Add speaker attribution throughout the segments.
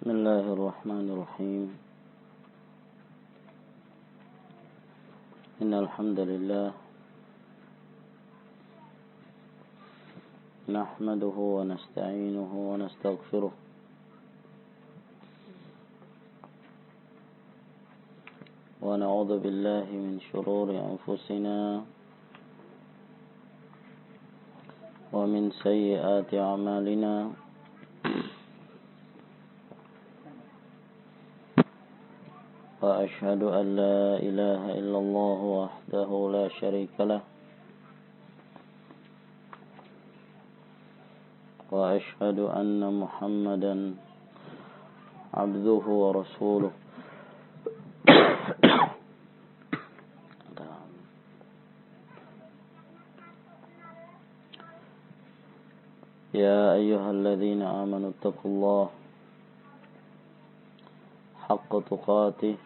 Speaker 1: بسم الله الرحمن الرحيم. إن الحمد لله نحمده ونستعينه ونستغفره ونعوذ بالله من شرور أنفسنا ومن سيئات أعمالنا وأشهد أن لا إله إلا الله وحده لا شريك له وأشهد أن محمدا عبده ورسوله يا أيها الذين آمنوا اتقوا الله حق تقاته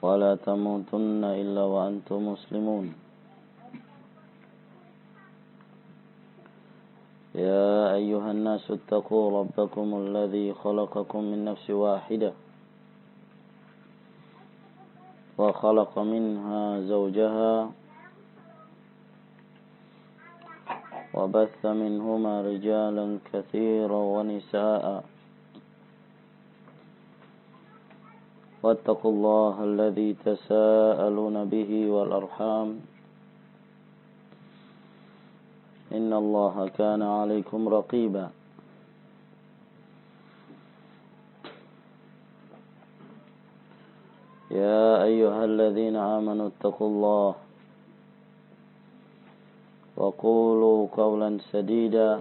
Speaker 1: ولا تموتن إلا وأنتم مسلمون يا أيها الناس اتقوا ربكم الذي خلقكم من نفس واحدة وخلق منها زوجها وبث منهما رجالا كثيرا ونساء واتقوا الله الذي تساءلون به والأرحام إن الله كان عليكم رقيبا يا أيها الذين آمنوا اتقوا الله وقولوا قولا سديدا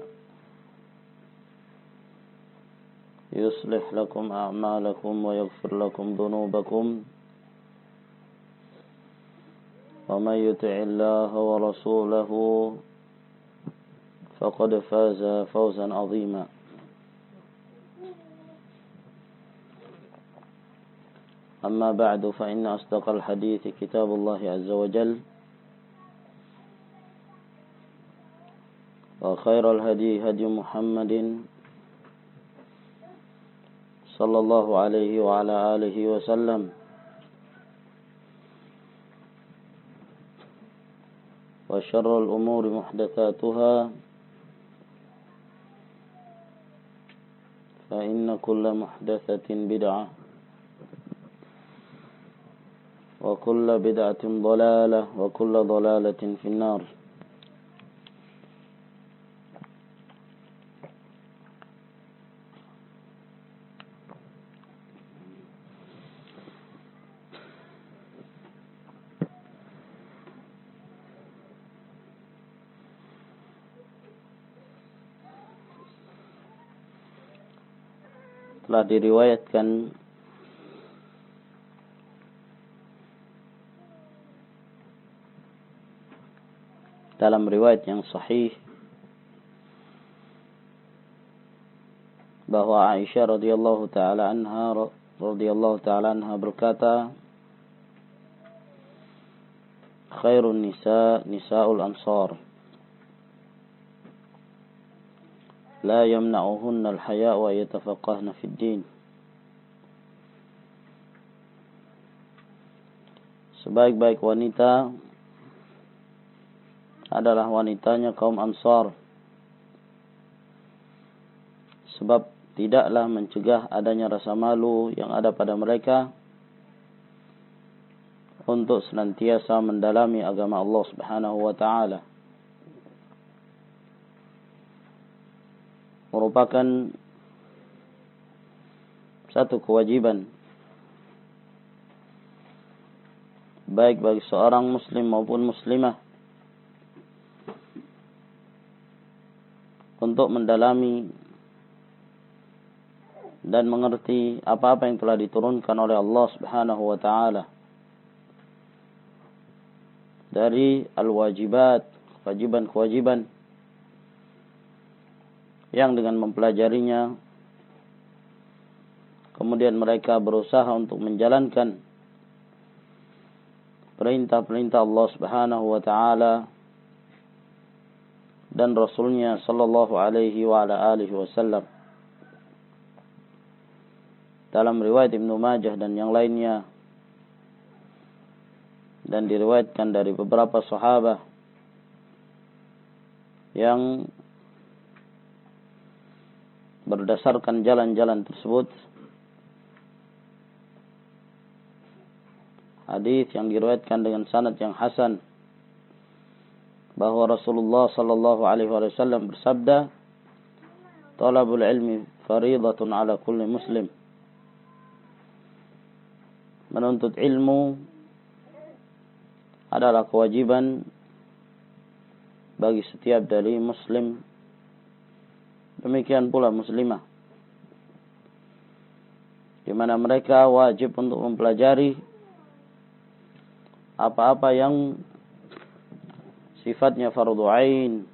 Speaker 1: يصلح لكم أعمالكم ويغفر لكم ذنوبكم ومن يطع الله ورسوله فقد فاز فوزا عظيما أما بعد فإن أصدق الحديث كتاب الله عز وجل وخير الهدي هدي محمد صلى الله عليه وعلى آله وسلم وشر الأمور محدثاتها فإن كل محدثة بدعة وكل بدعة ضلالة وكل ضلالة في النار. Telah diriwayatkan dalam riwayat yang sahih bahwa Aisyah radhiyallahu taala anha berkata, khairun nisa nisaul ansar la yamna'uhunna al-haya' wa yatafaqahna fid din. Sebaik-baik wanita adalah wanitanya kaum Ansar, sebab tidaklah mencegah adanya rasa malu yang ada pada mereka untuk senantiasa mendalami agama Allah Subhanahu wa taala. Merupakan satu kewajiban baik bagi seorang muslim maupun muslimah untuk mendalami dan mengerti apa-apa yang telah diturunkan oleh Allah Subhanahu wa taala dari al-wajibat, kewajiban-kewajiban yang dengan mempelajarinya kemudian mereka berusaha untuk menjalankan perintah-perintah Allah Subhanahu wa taala dan Rasulnya sallallahu alaihi wa ala alihi wasallam. dalam riwayat Ibnu Majah dan yang lainnya, dan diriwayatkan dari beberapa sahabat yang berdasarkan jalan-jalan tersebut, hadis yang diriwayatkan dengan sanad yang hasan, bahwa Rasulullah sallallahu alaihi wasallam bersabda, "Talabul ilmi fariidatun ala kulli muslim." Menuntut ilmu adalah kewajiban bagi setiap dari muslim, demikian pula muslimah, di mana mereka wajib untuk mempelajari apa-apa yang sifatnya fardhu ain,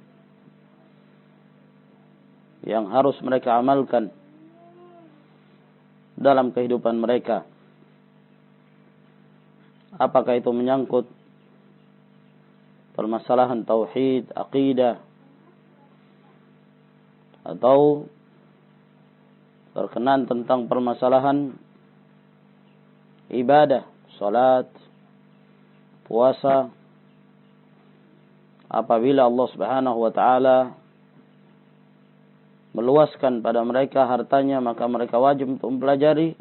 Speaker 1: yang harus mereka amalkan dalam kehidupan mereka. Apakah itu menyangkut permasalahan tauhid, aqidah, atau berkenaan tentang permasalahan ibadah, salat, puasa. Apabila Allah Subhanahu wa taala meluaskan pada mereka hartanya, maka mereka wajib untuk mempelajari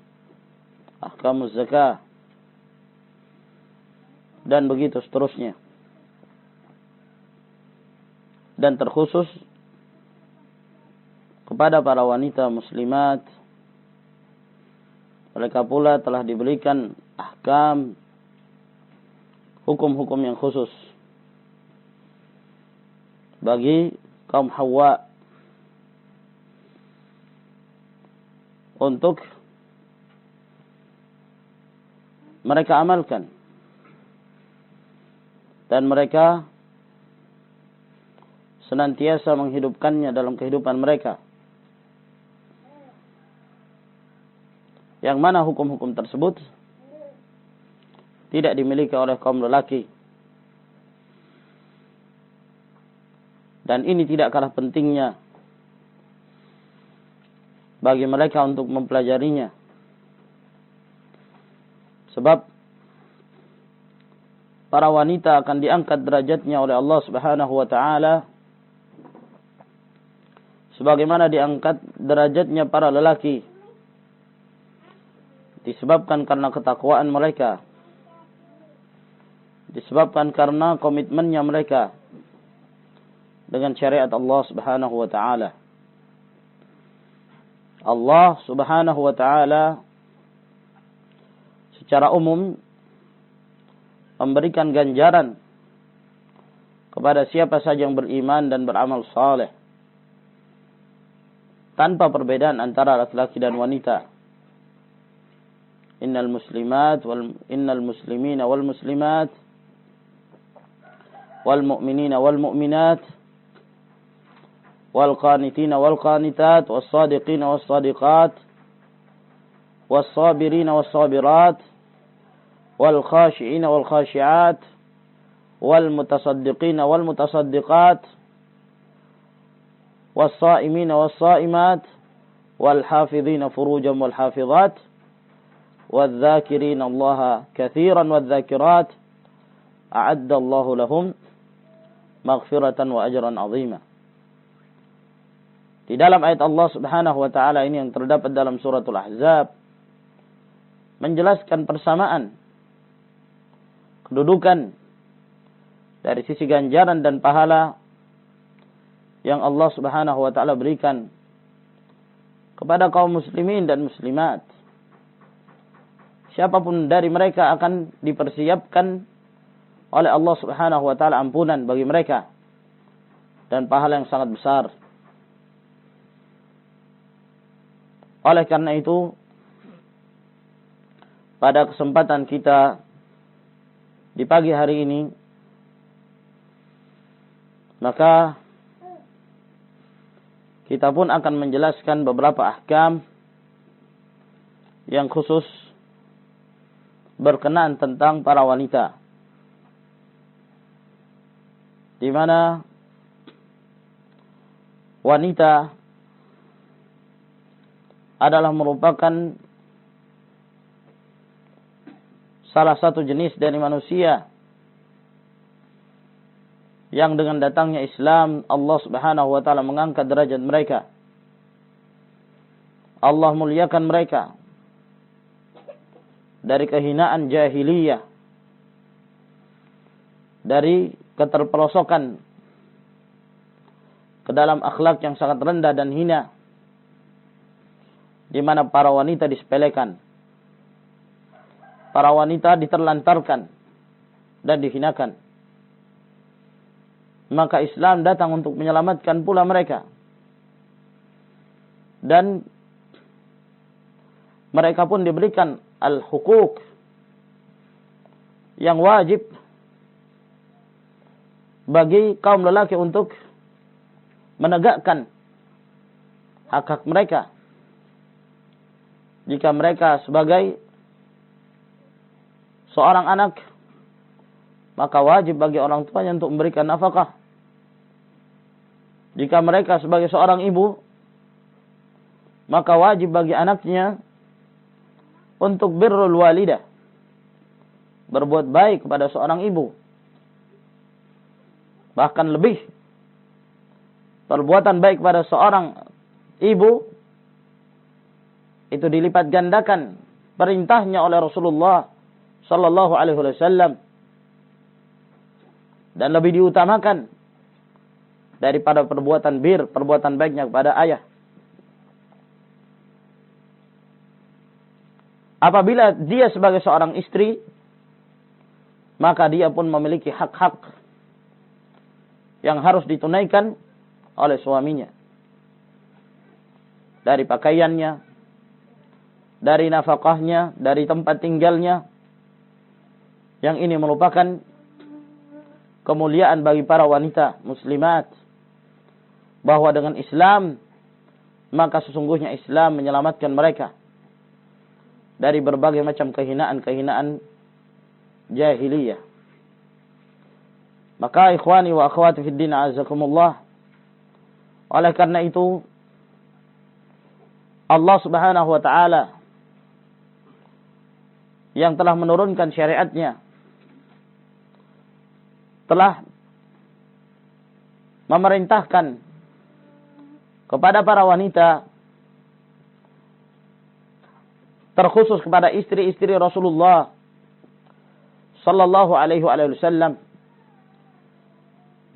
Speaker 1: ahkamuz zakah, dan begitu seterusnya. Dan terkhusus kepada para wanita muslimat, mereka pula telah diberikan ahkam, hukum-hukum yang khusus bagi kaum Hawa untuk mereka amalkan, dan mereka senantiasa menghidupkannya dalam kehidupan mereka, yang mana hukum-hukum tersebut tidak dimiliki oleh kaum lelaki. Dan ini tidak kalah pentingnya bagi mereka untuk mempelajarinya, sebab para wanita akan diangkat derajatnya oleh Allah Subhanahu wa taala sebagaimana diangkat derajatnya para lelaki, disebabkan karena ketakwaan mereka, disebabkan karena komitmennya mereka dengan syariat Allah Subhanahu wa taala. Allah Subhanahu wa taala secara umum memberikan ganjaran kepada siapa saja yang beriman dan beramal saleh, tanpa perbedaan antara laki-laki dan wanita. Innal muslimina wal muslimat wal mu'minina wal mu'minat wal qanitina wal qanitat was sadiqina was sadiqat was sabirina was sabirat wal khashi'ina wal khashi'at wal mutasaddiqina wal mutasaddiqat was sha'imina was sha'imat wal hafidhina furujan wal hafidhat wal dzakirina Allah katsiran wal dzakirat a'adda Allah lahum maghfiratan wa ajran 'azima. Di dalam ayat Allah Subhanahu wa taala ini yang terdapat dalam suratul Ahzab menjelaskan persamaan kedudukan dari sisi ganjaran dan pahala yang Allah Subhanahu wa taala berikan kepada kaum muslimin dan muslimat. Siapapun dari mereka akan dipersiapkan oleh Allah Subhanahu wa taala ampunan bagi mereka dan pahala yang sangat besar. Oleh karena itu, pada kesempatan kita di pagi hari ini, maka kita pun akan menjelaskan beberapa ahkam yang khusus berkenaan tentang para wanita, di mana wanita adalah merupakan salah satu jenis dari manusia yang dengan datangnya Islam Allah Subhanahu wa taala mengangkat derajat mereka. Allah muliakan mereka dari kehinaan jahiliyah, dari keterpelosokan ke dalam akhlak yang sangat rendah dan hina, di mana para wanita disepelekan, para wanita diterlantarkan dan dihinakan. Maka Islam datang untuk menyelamatkan pula mereka. Dan mereka pun diberikan al-hukuk yang wajib bagi kaum lelaki untuk menegakkan hak-hak mereka. Jika mereka sebagai seorang anak, maka wajib bagi orang tuanya untuk memberikan nafkah. Jika mereka sebagai seorang ibu, maka wajib bagi anaknya untuk birrul walidah, berbuat baik kepada seorang ibu. Bahkan lebih, perbuatan baik pada seorang ibu itu dilipat gandakan perintahnya oleh Rasulullah sallallahu alaihi wasallam, dan lebih diutamakan daripada perbuatan perbuatan baiknya kepada ayah. Apabila dia sebagai seorang istri, maka dia pun memiliki hak-hak yang harus ditunaikan oleh suaminya. Dari pakaiannya, dari nafkahnya, dari tempat tinggalnya. Yang ini merupakan kemuliaan bagi para wanita muslimat, bahwa dengan Islam, maka sesungguhnya Islam menyelamatkan mereka dari berbagai macam kehinaan-kehinaan jahiliyah. Maka ikhwani wa akhwati fid din azakumullah, oleh karena itu Allah Subhanahu wa taala yang telah menurunkan syariatnya telah memerintahkan kepada para wanita, terkhusus kepada istri-istri Rasulullah sallallahu alaihi wasallam,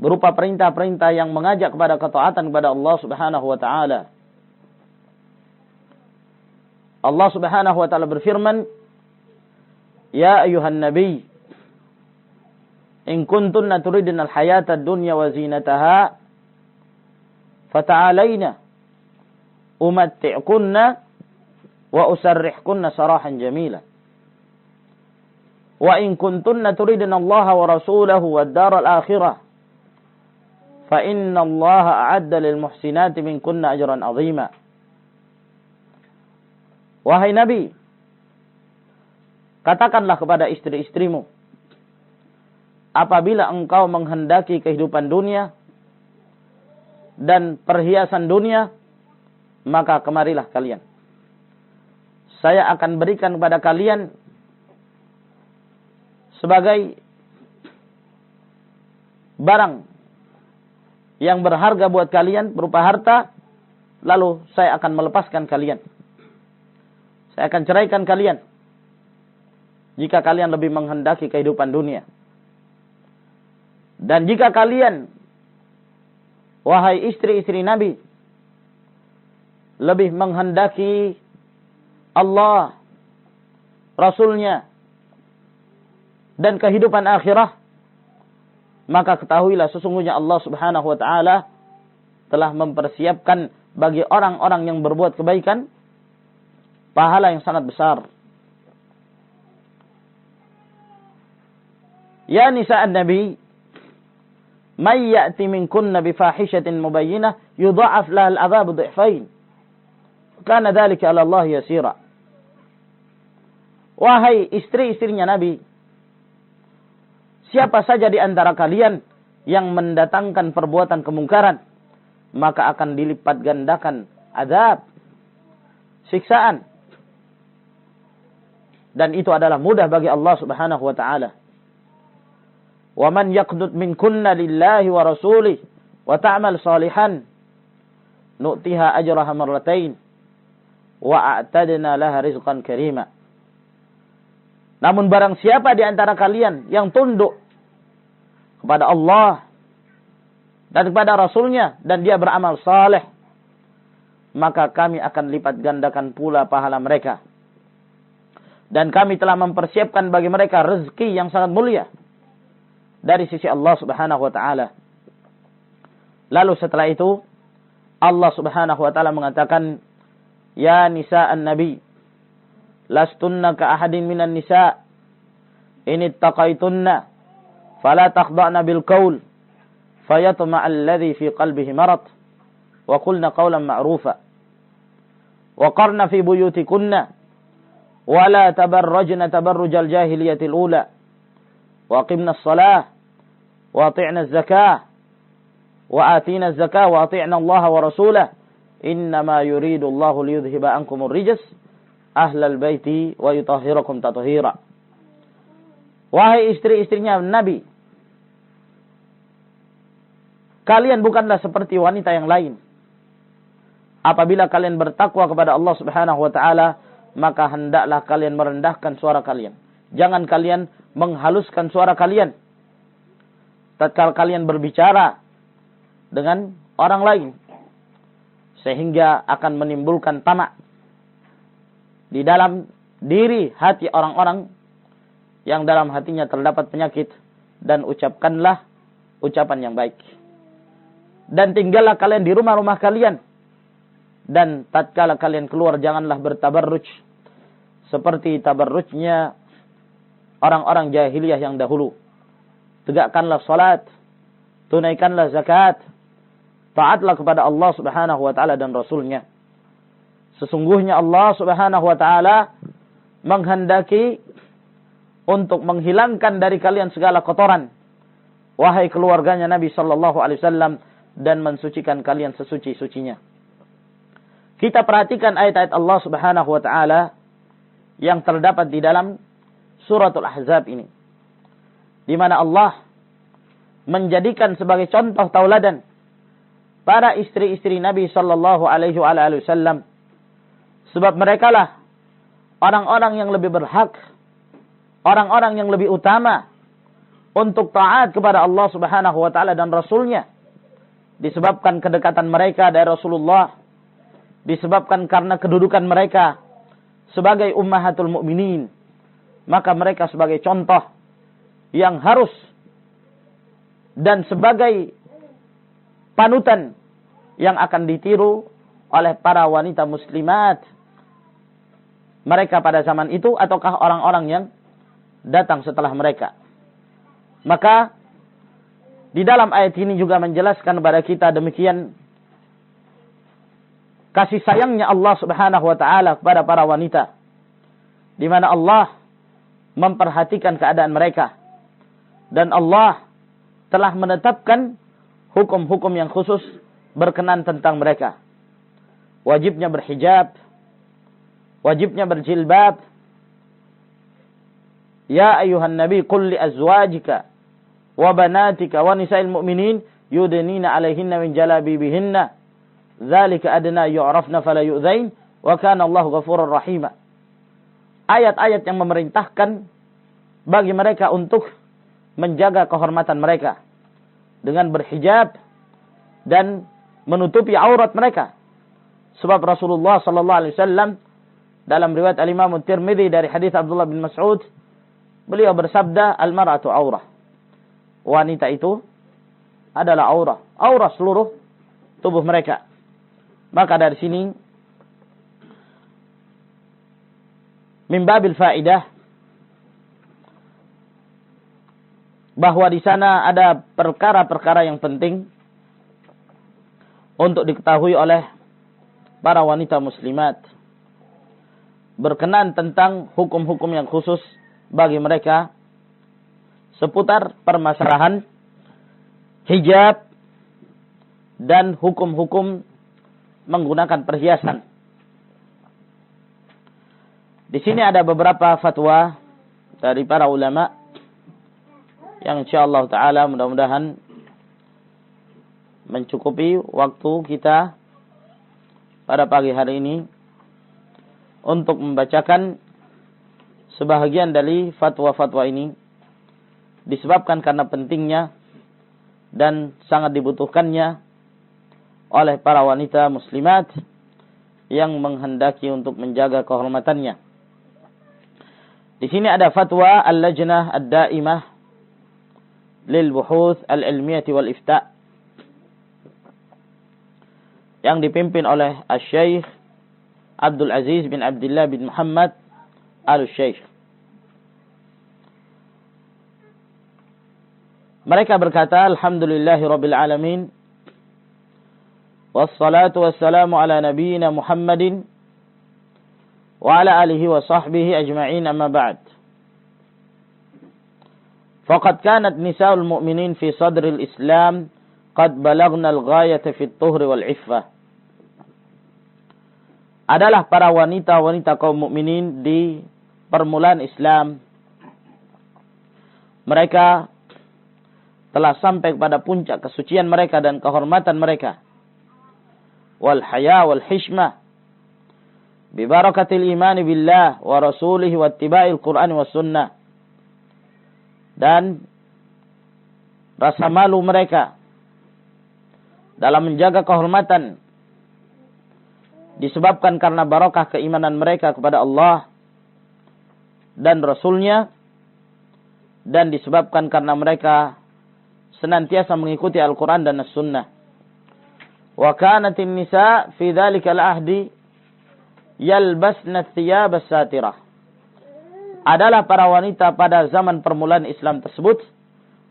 Speaker 1: berupa perintah-perintah yang mengajak kepada ketaatan kepada Allah Subhanahu wa taala. Allah Subhanahu wa taala berfirman, "Ya ayyuhan nabiy, in kuntunna turidna al-hayata ad-dunya wa zinataha fata'alayna umatti'kunna wa usarrihkunna sarahan jamila. Wa in kuntunna turidna Allah wa rasulahu wad-dar al-akhirah fa inna Allah a'adda lil muhsinati minkunna ajran 'azima." Wahai Nabi, katakanlah kepada istri-istrimu, apabila engkau menghendaki kehidupan dunia dan perhiasan dunia, maka kemarilah kalian. Saya akan berikan kepada kalian sebagai barang yang berharga buat kalian berupa harta, lalu saya akan melepaskan kalian. Saya akan ceraikan kalian jika kalian lebih menghendaki kehidupan dunia. Dan jika kalian, wahai istri-istri Nabi, lebih menghendaki Allah, Rasulnya, dan kehidupan akhirah, maka ketahuilah sesungguhnya Allah Subhanahu wa ta'ala telah mempersiapkan bagi orang-orang yang berbuat kebaikan pahala yang sangat besar. Ya nisa'an Nabi, may ya'ti minkunna bifahishatin mubayyinah yudha'af laha al-'adhabu dhi'fain. Kana dzalika 'ala Allah yasira. Wahai istri-istrinya Nabi, siapa saja di antara kalian yang mendatangkan perbuatan kemungkaran, maka akan dilipat gandakan azab, siksaan Dan itu adalah mudah bagi Allah Subhanahu wa taala. Wa man yaqnut minkunna lillahi wa rasulih wa ta'mal salihan nu'tiha ajraha marratain wa a'tadna laha rizqan karima. Namun barang siapa di antara kalian yang tunduk kepada Allah dan kepada Rasulnya dan dia beramal saleh, maka kami akan lipat gandakan pula pahala mereka. Dan kami telah mempersiapkan bagi mereka rezeki yang sangat mulia dari sisi Allah Subhanahu wa taala. Lalu setelah itu Allah Subhanahu wa taala mengatakan, ya nisa'an nabi lastunna ka ahadin minan nisa' in ittaqaitunna fala takhda'na bil qaul fayatma'a alladhi fi qalbihi marad wa qulna qawlan ma'rufa wa qarna fi buyutikunna ولا تبرجن تبرج الجاهلية الأولى وأقمنا الصلاة وأطعنا الزكاة وآتينا الزكاة وأطعنا الله ورسوله إنما يريد الله ليذهب عنكم الرجس أهل البيت ويطهركم تطهيرا. Wahai istri-istrinya Nabi, kalian bukanlah seperti wanita yang lain. Apabila kalian bertakwa kepada Allah Subhanahu wa taala, maka hendaklah kalian merendahkan suara kalian. Jangan kalian menghaluskan suara kalian tatkala kalian berbicara dengan orang lain, sehingga akan menimbulkan tamak di dalam diri hati orang-orang yang dalam hatinya terdapat penyakit, dan ucapkanlah ucapan yang baik. Dan tinggallah kalian di rumah-rumah kalian, dan tatkala kalian keluar janganlah bertabarruj seperti tabarrujnya orang-orang jahiliyah yang dahulu. Tegakkanlah salat, tunaikanlah zakat, taatlah kepada Allah Subhanahu wa taala dan Rasulnya. Sesungguhnya Allah Subhanahu wa taala menghendaki untuk menghilangkan dari kalian segala kotoran, wahai keluarganya Nabi sallallahu alaihi wasallam, dan mensucikan kalian sesuci-sucinya. Kita perhatikan ayat-ayat Allah Subhanahu wa taala yang terdapat di dalam suratul Ahzab ini, di mana Allah menjadikan sebagai contoh tauladan para istri-istri Nabi sallallahu alaihi wasallam, sebab merekalah orang-orang yang lebih berhak, orang-orang yang lebih utama untuk taat kepada Allah Subhanahu wa taala dan Rasulnya, disebabkan kedekatan mereka dari Rasulullah, disebabkan karena kedudukan mereka sebagai ummahatul mukminin, maka mereka sebagai contoh yang harus dan sebagai panutan yang akan ditiru oleh para wanita muslimat, mereka pada zaman itu ataukah orang-orang yang datang setelah mereka. Maka di dalam ayat ini juga menjelaskan kepada kita demikian kasih sayangnya Allah Subhanahu wa taala kepada para wanita, di mana Allah memperhatikan keadaan mereka, dan Allah telah menetapkan hukum-hukum yang khusus berkenan tentang mereka. Wajibnya berhijab, wajibnya berjilbab. Ya ayuhan nabi qul li azwajika wa banatika wa nisa'il mu'minin yudnina 'alaihinna min jalabibihinna dzalika adna yu'rafna fala yu'dzain wa kana Allahu ghafurur rahim. Ayat-ayat yang memerintahkan bagi mereka untuk menjaga kehormatan mereka dengan berhijab dan menutupi aurat mereka. Sebab Rasulullah sallallahu alaihi wasallam dalam riwayat Al-Imam Tirmidzi dari hadis Abdullah bin Mas'ud, beliau bersabda, al-mar'atu aurah. Wanita itu adalah aurah, aurah seluruh tubuh mereka. Maka dari sini min babil faidah bahwa di sana ada perkara-perkara yang penting untuk diketahui oleh para wanita muslimat berkenan tentang hukum-hukum yang khusus bagi mereka seputar permasalahan hijab dan hukum-hukum menggunakan perhiasan. Di sini ada beberapa fatwa dari para ulama yang insyaallah taala mudah-mudahan mencukupi waktu kita pada pagi hari ini untuk membacakan sebahagian dari fatwa-fatwa ini, disebabkan karena pentingnya dan sangat dibutuhkannya oleh para wanita muslimat yang menghendaki untuk menjaga kehormatannya. Di sini ada fatwa Al-Lajnah Ad-Daimah lil Buhuth Al-Ilmiyah wal Ifta' yang dipimpin oleh Asy-Syaikh Abdul Aziz bin Abdullah bin Muhammad Al-Syaikh. Mereka berkata, Alhamdulillahirabbil alamin, wassalatu wassalamu ala nabiyyina Muhammadin wa ala alihi wa sahbihi ajma'in, amma ba'd. Faqad kanat nisa'ul mu'minin fi sadril Islam qad balagna al-ghayata fi at-tuhri wal 'iffah. Adalah para wanita-wanita kaum mukminin di permulaan Islam. Mereka telah sampai kepada puncak kesucian mereka dan kehormatan mereka. Wal haya wal hishmah bi barakatil iman billah wa rasulih wa ittiba'il Qur'an was sunnah. Dan rasa malu mereka dalam menjaga kehormatan disebabkan karena barakah keimanan mereka kepada Allah dan Rasulnya, dan disebabkan karena mereka senantiasa mengikuti Al-Quran dan As-Sunnah. Wa kanatin nisa fi dhalikal ahdi yalbasna thiyab as-satirah. Adalah para wanita pada zaman permulaan Islam tersebut,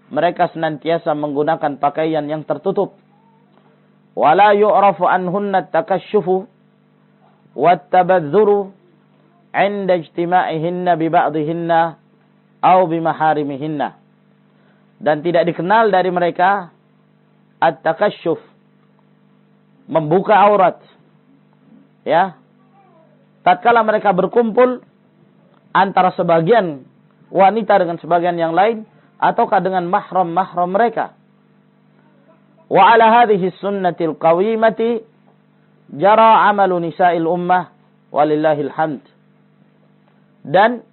Speaker 1: mereka senantiasa menggunakan pakaian yang tertutup. Wala yu'rafu anhunna at-takashshufu wat-tabadhdhuru 'inda ijtima'ihinna bi ba'dihinna aw bi maharimihinna. Dan tidak dikenal dari mereka at-takashshuf, membuka aurat, ya, tatkala mereka berkumpul antara sebagian wanita dengan sebagian yang lain ataukah dengan mahram-mahram mereka. Wa ala hadhihi sunnatil qawimati jara amalu nisa'il ummah walillahil hamd. Dan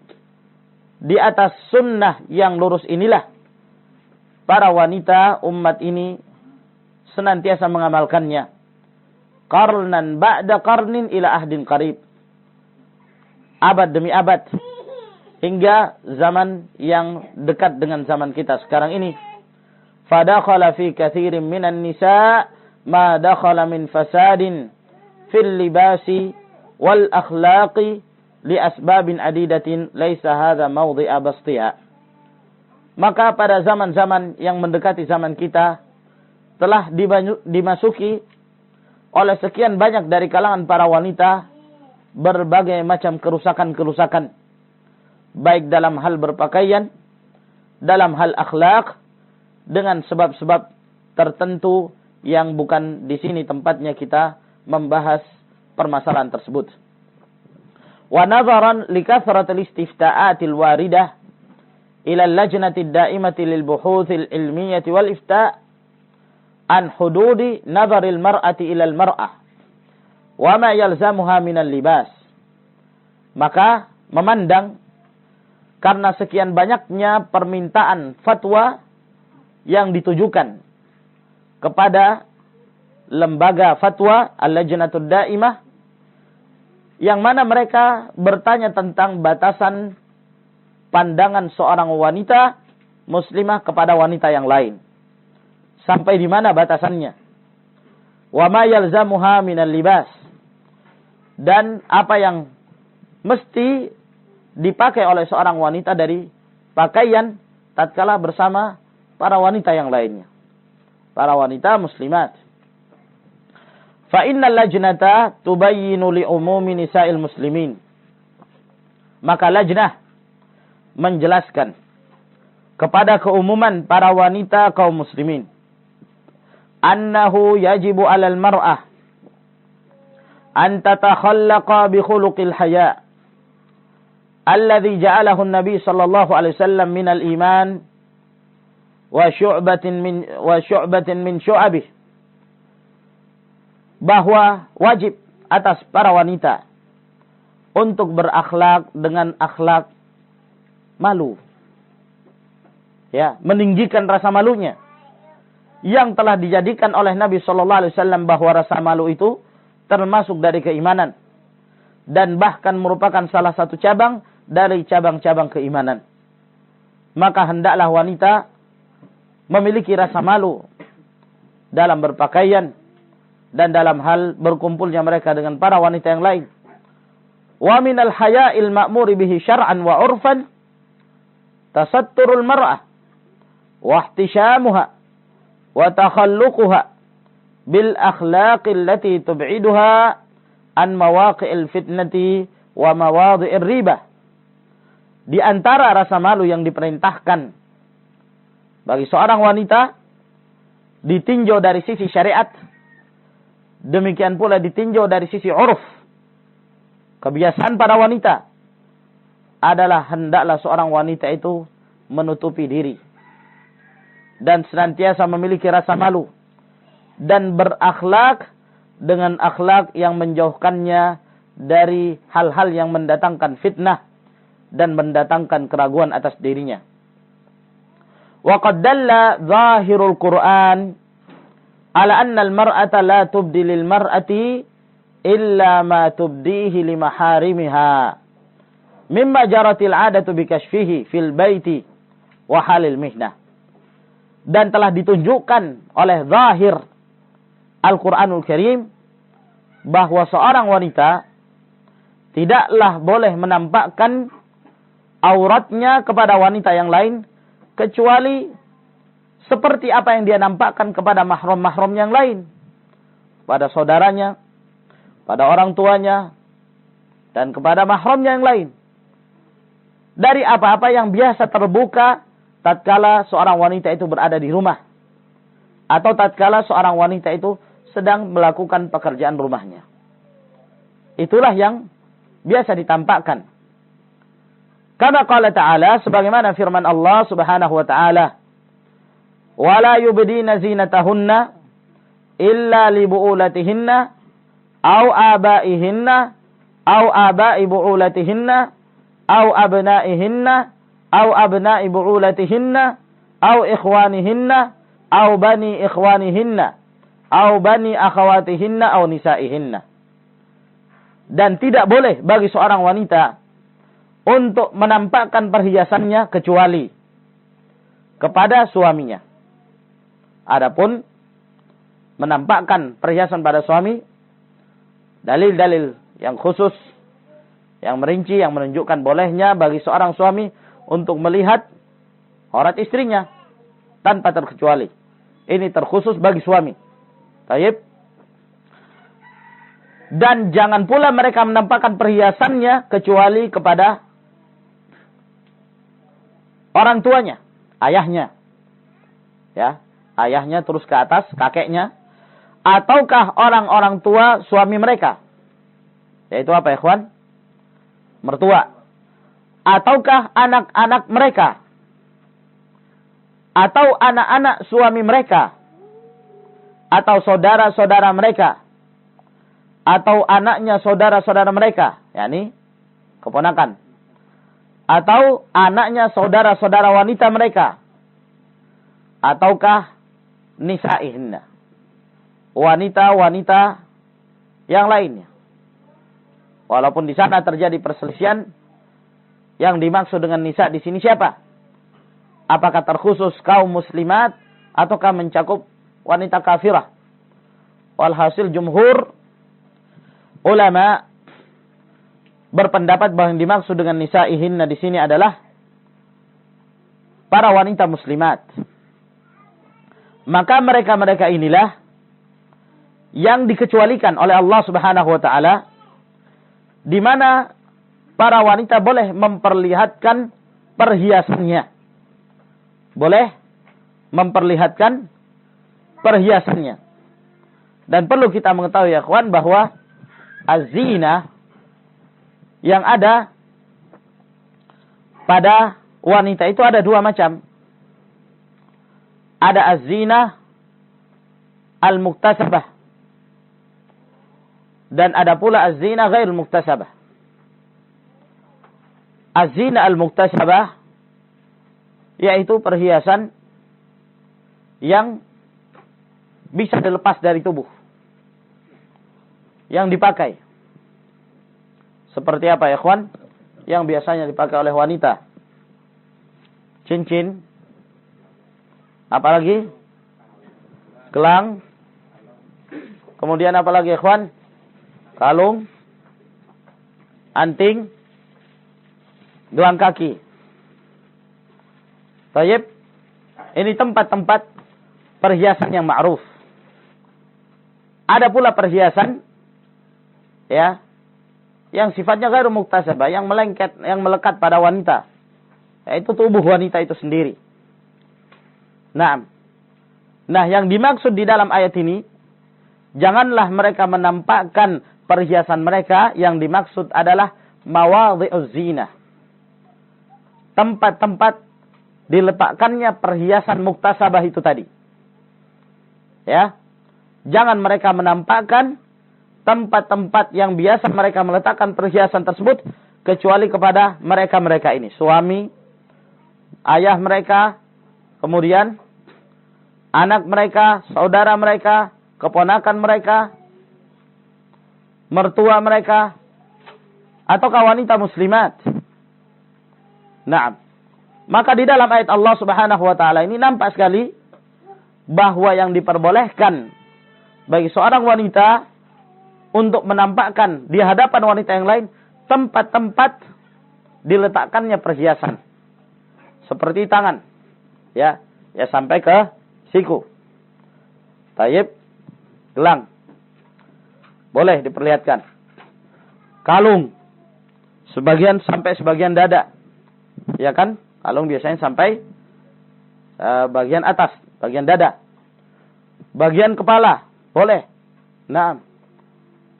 Speaker 1: di atas sunnah yang lurus inilah para wanita umat ini senantiasa mengamalkannya. Qarnan ba'da qarnin ila ahdin qarib. Abad demi abad hingga zaman yang dekat dengan zaman kita sekarang ini. Fadakhala fi katsirin minan nisa ma dakhala min fasadin fil libasi wal akhlaqi li asbabin adidatin laisa hadza mawdhi'a bastiha. Maka pada zaman-zaman yang mendekati zaman kita telah dimasuki oleh sekian banyak dari kalangan para wanita berbagai macam kerusakan-kerusakan, baik dalam hal berpakaian, dalam hal akhlak, dengan sebab-sebab tertentu yang bukan di sini tempatnya kita membahas permasalahan tersebut. Wa nadharan li kathratil istifta'atil waridah ila al-lajnati ad-da'imati lil buhuthil ilmiyyah wal ifta' an hududi nadharil mar'ati ila al-mar'ah wa ma yalzamuha minal libas. Maka memandang karena sekian banyaknya permintaan fatwa yang ditujukan kepada lembaga fatwa Al-Lajnatud Daimah, yang mana mereka bertanya tentang batasan pandangan seorang wanita muslimah kepada wanita yang lain. Sampai di mana batasannya? Wa ma yalzamuha minal libas. Dan apa yang mesti dipakai oleh seorang wanita dari pakaian tatkala bersama para wanita yang lainnya, para wanita muslimat. Fa innal lajnata tubayyinu li umumi nisa'il muslimin. Maka lajnah menjelaskan kepada keumuman para wanita kaum muslimin, annahu yajibu 'alal mar'ah an tatakhallaqa bi khuluqil haya alladzi ja'alahu an-nabi sallallahu alaihi wasallam minal iman wa syu'batin min syu'abih, bahwa wajib atas para wanita untuk berakhlak dengan akhlak malu. Ya, meninggikan rasa malunya yang telah dijadikan oleh Nabi sallallahu alaihi wasallam, bahwa rasa malu itu termasuk dari keimanan dan bahkan merupakan salah satu cabang dari cabang-cabang keimanan. Maka hendaklah wanita memiliki rasa malu dalam berpakaian dan dalam hal berkumpulnya mereka dengan para wanita yang lain. Wa minal haya'il ma'muri bihi syar'an wa 'urfan tasatturul mar'ah wa ihtishamuha wa takhalluquha bil akhlaqi allati tub'iduha an mawaqi'il fitnati wa mawadhi'ir ribah. Di antara rasa malu yang diperintahkan bagi seorang wanita ditinjau dari sisi syariat, demikian pula ditinjau dari sisi uruf. Kebiasaan para wanita adalah hendaklah seorang wanita itu menutupi diri dan senantiasa memiliki rasa malu dan berakhlak dengan akhlak yang menjauhkannya dari hal-hal yang mendatangkan fitnah dan mendatangkan keraguan atas dirinya. Wa qad dalla zahirul Qur'an ala anna al-mar'ata la tubdi lil mar'ati illa ma tubdihi li maharimiha mimma jaratil 'adatu bi kashfihi fil baiti wa halil mihnah. Dan telah ditunjukkan oleh zahir Al-Qur'anul Karim bahwa seorang wanita tidaklah boleh menampakkan auratnya kepada wanita yang lain kecuali seperti apa yang dia nampakkan kepada mahram-mahram yang lain, pada saudaranya, pada orang tuanya, dan kepada mahramnya yang lain. Dari apa-apa yang biasa terbuka tatkala seorang wanita itu berada di rumah, atau tatkala seorang wanita itu sedang melakukan pekerjaan rumahnya. Itulah yang biasa ditampakkan. Karena qala ta'ala, sebagaimana firman Allah subhanahu wa ta'ala, وَلَا يُبْدِينَ زِينَتَهُنَّ إِلَّا لِبُؤُولَتِهِنَّ أَوْ آبَائِهِنَّ أَوْ آبَاءِ بُؤُولَتِهِنَّ أَوْ أَبْنَائِهِنَّ أَوْ أَبْنَاءِ بُؤُولَتِهِنَّ أَوْ إِخْوَانِهِنَّ أَوْ بَنِي إِخْوَانِهِنَّ أَوْ بَنِي أَخَوَاتِهِنَّ أَوْ نِسَائِهِنَّ. Dan tidak boleh bagi seorang wanita untuk menampakkan perhiasannya kecuali kepada suaminya. Adapun menampakkan perhiasan pada suami, dalil-dalil yang khusus, yang merinci, yang menunjukkan bolehnya bagi seorang suami untuk melihat aurat istrinya tanpa terkecuali. Ini terkhusus bagi suami. Baik. Dan jangan pula mereka menampakkan perhiasannya kecuali kepada orang tuanya, ayahnya. Ya, ayahnya terus ke atas, kakeknya, ataukah orang-orang tua suami mereka. Yaitu apa, ikhwan? Mertua. Ataukah anak-anak mereka, atau anak-anak suami mereka, atau saudara-saudara mereka, atau anaknya saudara-saudara mereka, yakni keponakan, atau anaknya saudara-saudara wanita mereka, ataukah nisaihinna, wanita-wanita yang lainnya. Walaupun di sana terjadi perselisihan, yang dimaksud dengan nisa di sini siapa? Apakah terkhusus kaum muslimat ataukah mencakup wanita kafirah? Walhasil jumhur ulama berpendapat bahwa yang dimaksud dengan nisaihinna di sini adalah para wanita muslimat. Maka mereka-mereka inilah yang dikecualikan oleh Allah Subhanahu wa taala, di mana para wanita boleh memperlihatkan perhiasannya. Boleh memperlihatkan perhiasannya. Dan perlu kita mengetahui ya kawan bahwa az-zina yang ada pada wanita itu ada dua macam. Ada az-zinah al-muktasabah. Dan ada pula az-zinah ghair muktasabah. Az-zinah al-muktasabah yaitu perhiasan yang bisa dilepas dari tubuh, yang dipakai. Seperti apa ya, ikhwan? Yang biasanya dipakai oleh wanita. Cincin. Apalagi? Gelang. Kemudian apalagi, ikhwan? Kalung. Anting. Gelang kaki. Baik. Ini tempat-tempat perhiasan yang ma'ruf. Ada pula perhiasan ya yang sifatnya ghairu muktasabah, yang melekat pada wanita, yaitu tubuh wanita itu sendiri. Nah, yang dimaksud di dalam ayat ini, janganlah mereka menampakkan perhiasan mereka. Yang dimaksud adalah mawadhi'uz zinah, tempat-tempat diletakkannya perhiasan muktasabah itu tadi. Ya, jangan mereka menampakkan tempat-tempat yang biasa mereka meletakkan perhiasan tersebut kecuali kepada mereka-mereka ini, suami, ayah mereka, kemudian anak mereka, saudara mereka, keponakan mereka, mertua mereka, ataukah wanita muslimat. Nah, maka di dalam ayat Allah Subhanahu wa taala ini nampak sekali bahwa yang diperbolehkan bagi seorang wanita untuk menampakkan di hadapan wanita yang lain tempat-tempat diletakkannya perhiasan. Seperti tangan. Ya sampai ke siku. Taib, gelang. Boleh diperlihatkan. Kalung. Sampai sebagian dada. Ya kan? Kalung biasanya sampai bagian atas, bagian dada. Bagian kepala, boleh. Nah,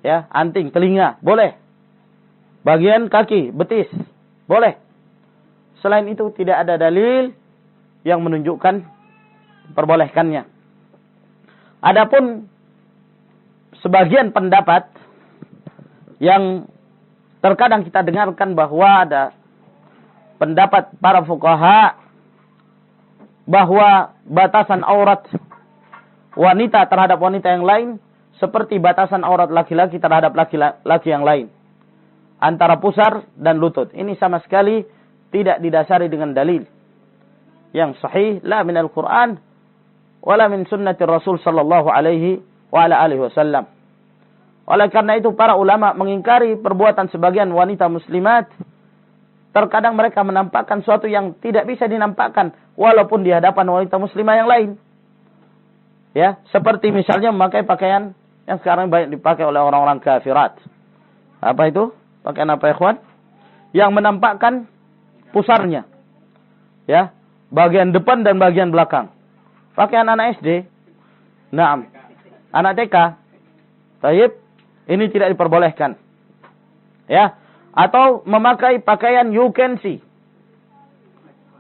Speaker 1: ya, anting telinga, boleh. Bagian kaki, betis, boleh. Selain itu tidak ada dalil yang menunjukkan perbolehkannya. Adapun sebagian pendapat yang terkadang kita dengarkan bahwa ada pendapat para fuqaha bahwa batasan aurat wanita terhadap wanita yang lain seperti batasan aurat laki-laki terhadap laki-laki yang lain, antara pusar dan lutut. Ini sama sekali tidak didasari dengan dalil yang sahih, la min al-Quran wala min sunnati Rasul sallallahu alaihi wa ala alihi wasallam. Oleh karena itu para ulama mengingkari perbuatan sebagian wanita muslimat. Terkadang mereka menampakkan sesuatu yang tidak bisa dinampakkan walaupun di hadapan wanita muslimah yang lain. Ya, seperti misalnya memakai pakaian yang sekarang banyak dipakai oleh orang-orang kafirat. Apa itu? Pakaian apa, ikhwan? Yang menampakkan pusarnya. Ya, bagian depan dan bagian belakang. Pakaian anak SD. Naam. Anak TK. Taib, ini tidak diperbolehkan. Ya, atau memakai pakaian you can see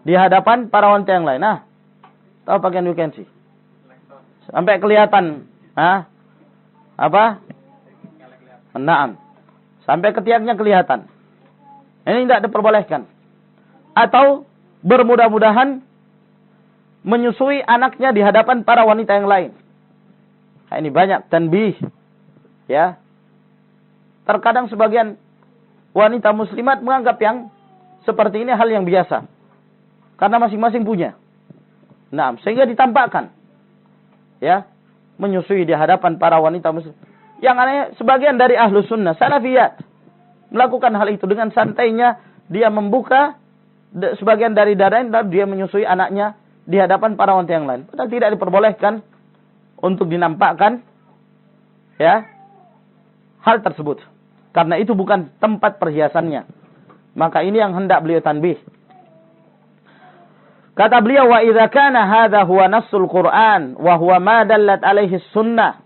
Speaker 1: di hadapan para wanita yang lain. Nah, tahu pakaian you can see? Sampai kelihatan, apa? Naam. Sampai ketiaknya kelihatan. Ini tidak diperbolehkan. Atau bermudah-mudahan menyusui anaknya di hadapan para wanita yang lain. Nah, ini banyak tanbih. Ya. Terkadang sebagian wanita muslimat menganggap yang seperti ini hal yang biasa. Karena masing-masing punya. Nah, sehingga ditampakkan. Ya, menyusui di hadapan para wanita muslim. Yang aneh, sebagian dari ahlu sunnah, salafiyat, melakukan hal itu dengan santainya. Dia membuka sebagian dari dadanya dan dia menyusui anaknya di hadapan para wanita yang lain. Padahal tidak diperbolehkan untuk dinampakkan ya hal tersebut. Karena itu bukan tempat perhiasannya. Maka ini yang hendak beliau tanbih. Kata beliau, wa idza kana hadza huwa nassul Qur'an wa huwa ma dallat alaihi sunnah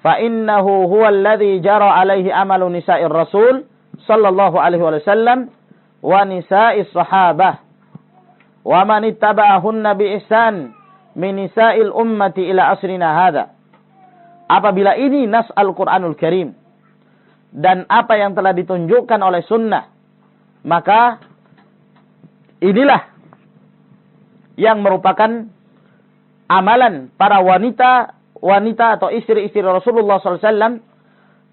Speaker 1: fa innahu huwa alladhi jara alaihi amalu nisa'ir rasul sallallahu alaihi wasallam wa nisa'is sahabah wa man ittaba'ahunna bi ihsan min nisa'il ummati ila asrina hadha. Apabila ini nas Al-Qur'anul Karim dan apa yang telah ditunjukkan oleh sunnah, maka inilah yang merupakan amalan para wanita atau istri-istri Rasulullah SAW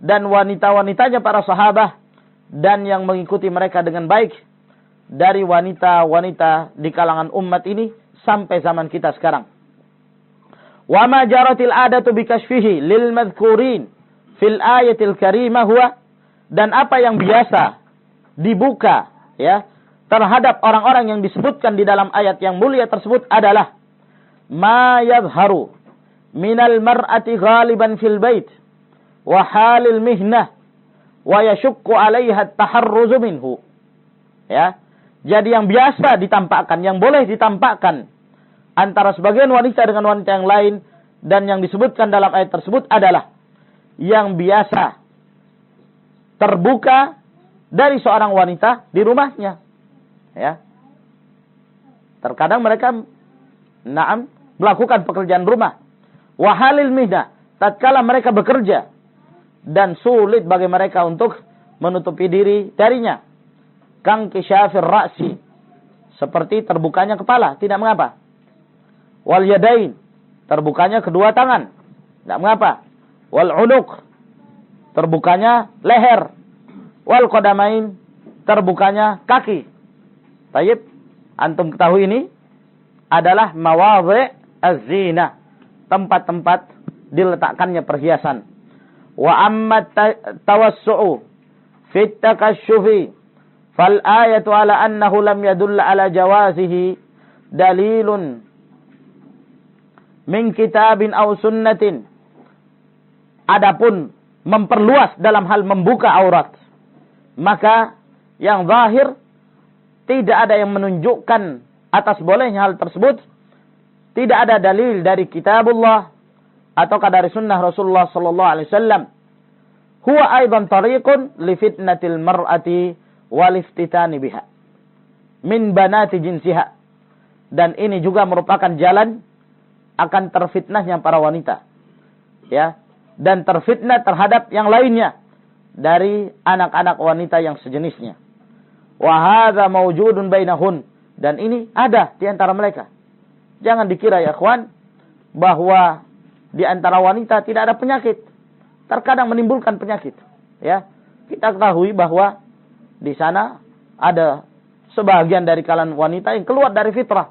Speaker 1: dan wanita-wanitanya para sahabat dan yang mengikuti mereka dengan baik dari wanita-wanita di kalangan umat ini sampai zaman kita sekarang. Wa ma jaratil adatu bikashfihi lil madhkurin fil ayatil karimah huwa, dan apa yang biasa dibuka ya terhadap orang-orang yang disebutkan di dalam ayat yang mulia tersebut adalah ma yadhharu minal mar'ati ghaliban fil bait wa halil mihnah wa yashukku 'alaiha at-taharruz minhu. Ya. Jadi yang biasa ditampakkan, yang boleh ditampakkan antara sebagian wanita dengan wanita yang lain dan yang disebutkan dalam ayat tersebut adalah yang biasa terbuka dari seorang wanita di rumahnya. Ya. Terkadang mereka melakukan pekerjaan rumah. Wahalil mihna, tatkala mereka bekerja dan sulit bagi mereka untuk menutupi diri darinya. Kang kisyafir ra'si, seperti terbukanya kepala, tidak mengapa. Wal yadain, terbukanya kedua tangan, tidak mengapa. Wal unuq, terbukanya leher. Wal qadamain, terbukanya kaki. Tayyib, antum ketahui ini adalah mawadhi' az-zina, tempat-tempat diletakkannya perhiasan. Wa amma tawassu'u fit takashshufi fal ayatu ala annahu lam yadull ala jawazihi dalilun min kitabin aw sunnatin. Adapun memperluas dalam hal membuka aurat, maka yang zahir tidak ada yang menunjukkan atas bolehnya hal tersebut. Tidak ada dalil dari kitabullah ataukah dari sunnah Rasulullah sallallahu alaihi wasallam. Huwa aidan tariqun li fitnatil mar'ati wal iftitani biha min banati jinsiha. Dan ini juga merupakan jalan akan terfitnahnya para wanita. Ya, dan terfitnah terhadap yang lainnya dari anak-anak wanita yang sejenisnya. Wa hadza mawjudun bainahun, dan ini ada di antara mereka. Jangan dikira ya ikhwan bahwa di antara wanita tidak ada penyakit. Terkadang menimbulkan penyakit. Ya, kita ketahui bahwa di sana ada sebagian dari kalangan wanita yang keluar dari fitrah,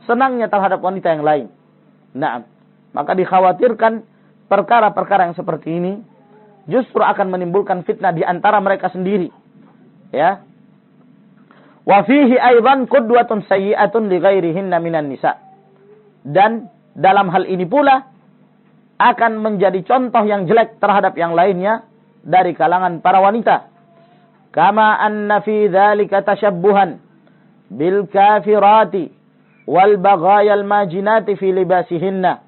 Speaker 1: senangnya terhadap wanita yang lain. Nah, maka dikhawatirkan perkara-perkara yang seperti ini justru akan menimbulkan fitnah di antara mereka sendiri. Ya. Wa fihi aidan qudwatun sayyi'atun li ghairihinna minan nisa. Dan dalam hal ini pula akan menjadi contoh yang jelek terhadap yang lainnya dari kalangan para wanita. Kama anna fi dzalika tashabbuhan bil kafirati wal baghayal majinati fi libasihinna.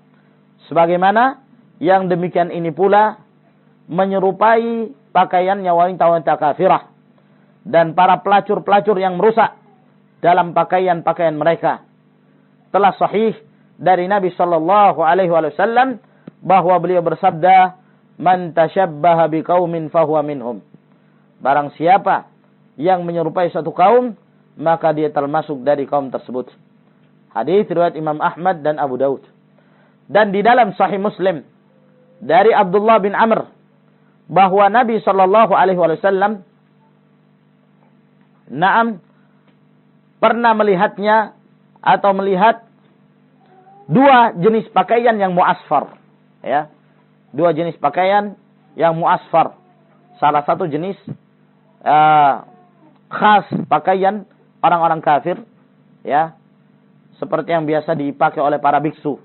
Speaker 1: Sebagaimana yang demikian ini pula menyerupai pakaiannya wanita-wanita kafirah dan para pelacur-pelacur yang merusak dalam pakaian-pakaian mereka. Telah sahih dari Nabi sallallahu alaihi wasallam bahwa beliau bersabda, "Man tashabbaha biqaumin fahuwa minhum." Barang siapa yang menyerupai suatu kaum, maka dia termasuk dari kaum tersebut. Hadis riwayat Imam Ahmad dan Abu Daud. Dan di dalam Sahih Muslim dari Abdullah bin Amr bahwa Nabi sallallahu alaihi wasallam pernah melihatnya atau melihat dua jenis pakaian yang muasfar. Ya. Dua jenis pakaian yang muasfar. Salah satu jenis khas pakaian orang-orang kafir, ya, seperti yang biasa dipakai oleh para biksu.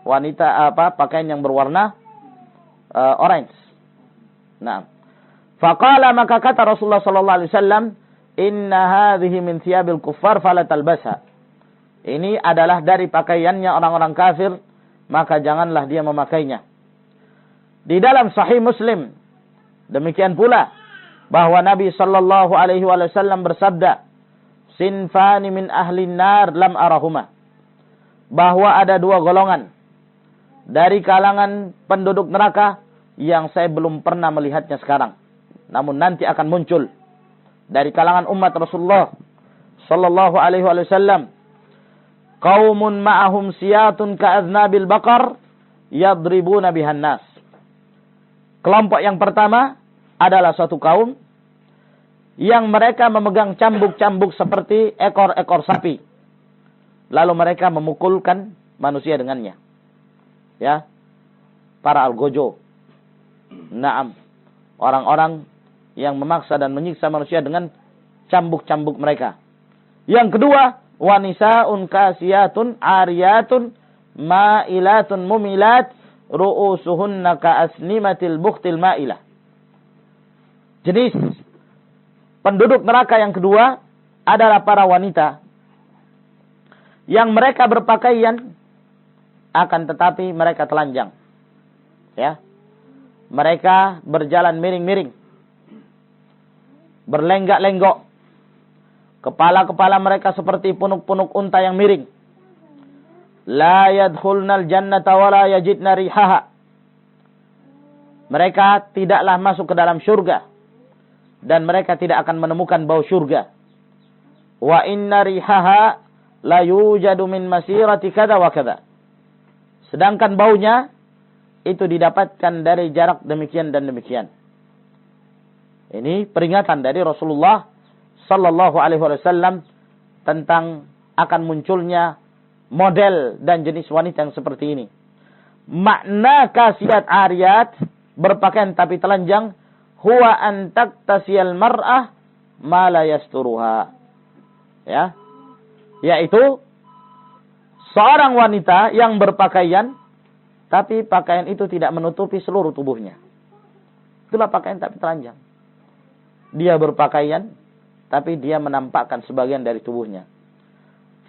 Speaker 1: Wanita pakaian yang berwarna orange. Faqala, maka kata Rasulullah sallallahu alaihi wasallam, "Inna hadhihi min thiyabil kuffar fala talbasha." Ini adalah dari pakaiannya orang-orang kafir, maka janganlah dia memakainya. Di dalam Sahih Muslim demikian pula bahwa Nabi sallallahu alaihi wasallam bersabda, "Sinfani min ahli nar lam arahuma." Bahwa ada dua golongan dari kalangan penduduk neraka yang saya belum pernah melihatnya sekarang, namun nanti akan muncul dari kalangan umat Rasulullah sallallahu alaihi wasallam. Qaumun ma'ahum siyatun ka'adnabil baqar yadribuna bihan nas. Kelompok yang pertama adalah suatu kaum yang mereka memegang cambuk-cambuk seperti ekor-ekor sapi. Lalu mereka memukulkan manusia dengannya. Ya. Para algojo. Naam. Orang-orang yang memaksa dan menyiksa manusia dengan cambuk-cambuk mereka. Yang kedua, wanisa'un kasiyatun ariyatun ma'ilatun mumilat ru'usuhunna ka'asnimatil bukhtil ma'ilah. Jenis penduduk neraka yang kedua adalah para wanita yang mereka berpakaian akan tetapi mereka telanjang. Ya. Mereka berjalan miring-miring, berlenggak-lenggok. Kepala-kepala mereka seperti punuk-punuk unta yang miring. La yadkhulnal jannata wa la yajidna rihaha. Mereka tidaklah masuk ke dalam syurga dan mereka tidak akan menemukan bau syurga. Wa inna rihaha la yujadu min masirati kada wa kada. Sedangkan baunya itu didapatkan dari jarak demikian dan demikian. Ini peringatan dari Rasulullah sallallahu alaihi wasallam tentang akan munculnya model dan jenis wanita yang seperti ini. Makna kasiyat ariyat, berpakaian tapi telanjang, huwa an taktasiyal mar'ah ma la yasturuha. Ya. Yaitu seorang wanita yang berpakaian tapi pakaian itu tidak menutupi seluruh tubuhnya. Itulah pakaian tapi telanjang. Dia berpakaian tapi dia menampakkan sebagian dari tubuhnya.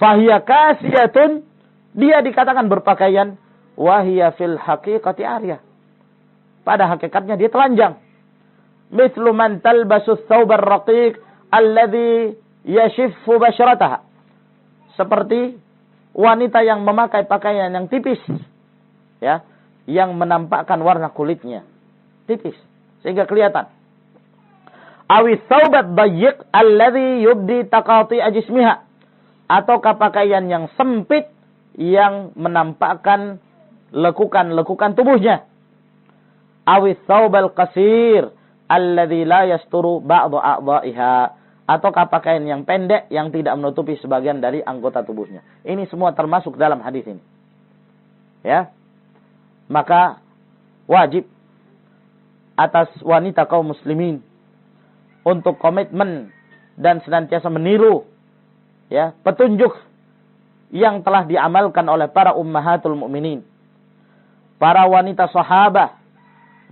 Speaker 1: Fahiya kasiyatun, dia dikatakan berpakaian, wahiya fil haqiqati ariyah. Pada hakikatnya dia telanjang. Mithlu man talbasu thawbar raqiq alladhi yashiffu basharataha. Seperti wanita yang memakai pakaian yang tipis, ya, yang menampakkan warna kulitnya tipis sehingga kelihatan. Awi thawbat dayyiq alladhi yubdi taqati ajismiha, ataukah pakaian yang sempit yang menampakkan lekukan-lekukan tubuhnya. Awi thawbal qasir alladhi la yasturu ba'du a'dha'iha, ataukah pakaian yang pendek yang tidak menutupi sebagian dari anggota tubuhnya. Ini semua termasuk dalam hadis ini. Ya. Maka wajib atas wanita kaum muslimin untuk komitmen dan senantiasa meniru, ya, petunjuk yang telah diamalkan oleh para ummahatul mukminin, para wanita sahabah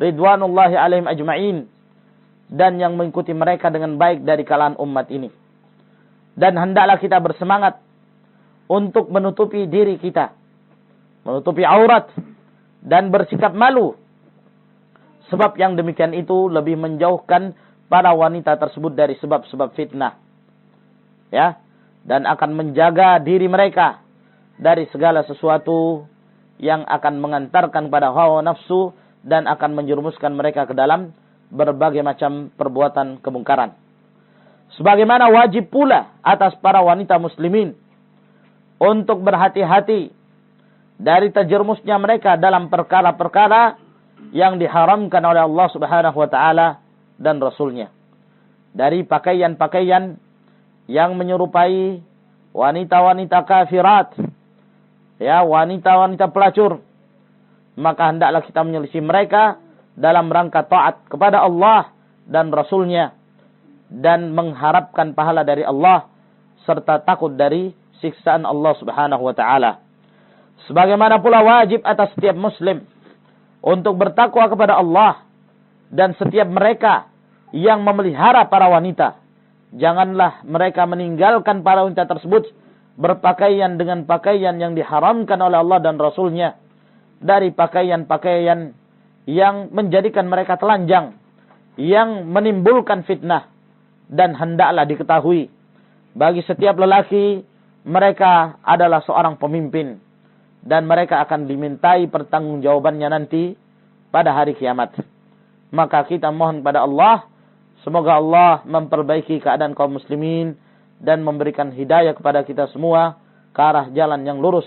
Speaker 1: ridwanullahi alaihim ajma'in, dan yang mengikuti mereka dengan baik dari kalangan umat ini. Dan hendaklah kita bersemangat untuk menutupi diri kita, menutupi aurat dan bersikap malu, sebab yang demikian itu lebih menjauhkan para wanita tersebut dari sebab-sebab fitnah, ya, dan akan menjaga diri mereka dari segala sesuatu yang akan mengantarkan pada hawa nafsu dan akan menjerumuskan mereka ke dalam berbagai macam perbuatan kemungkaran. Sebagaimana wajib pula atas para wanita muslimin untuk berhati-hati dari terjerumusnya mereka dalam perkara-perkara yang diharamkan oleh Allah Subhanahu wa taala dan Rasulnya. Dari pakaian-pakaian yang menyerupai wanita-wanita kafirat, ya, wanita-wanita pelacur, maka hendaklah kita menyelisih mereka dalam rangka taat kepada Allah dan Rasulnya, dan mengharapkan pahala dari Allah serta takut dari siksaan Allah Subhanahu wa taala. Sebagaimana pula wajib atas setiap muslim untuk bertakwa kepada Allah, dan setiap mereka yang memelihara para wanita, janganlah mereka meninggalkan para wanita tersebut berpakaian dengan pakaian yang diharamkan oleh Allah dan Rasulnya, dari pakaian-pakaian yang menjadikan mereka telanjang, yang menimbulkan fitnah. Dan hendaklah diketahui bagi setiap lelaki mereka adalah seorang pemimpin dan mereka akan dimintai pertanggungjawabannya nanti pada hari kiamat. Maka kita mohon pada Allah, semoga Allah memperbaiki keadaan kaum muslimin dan memberikan hidayah kepada kita semua ke arah jalan yang lurus.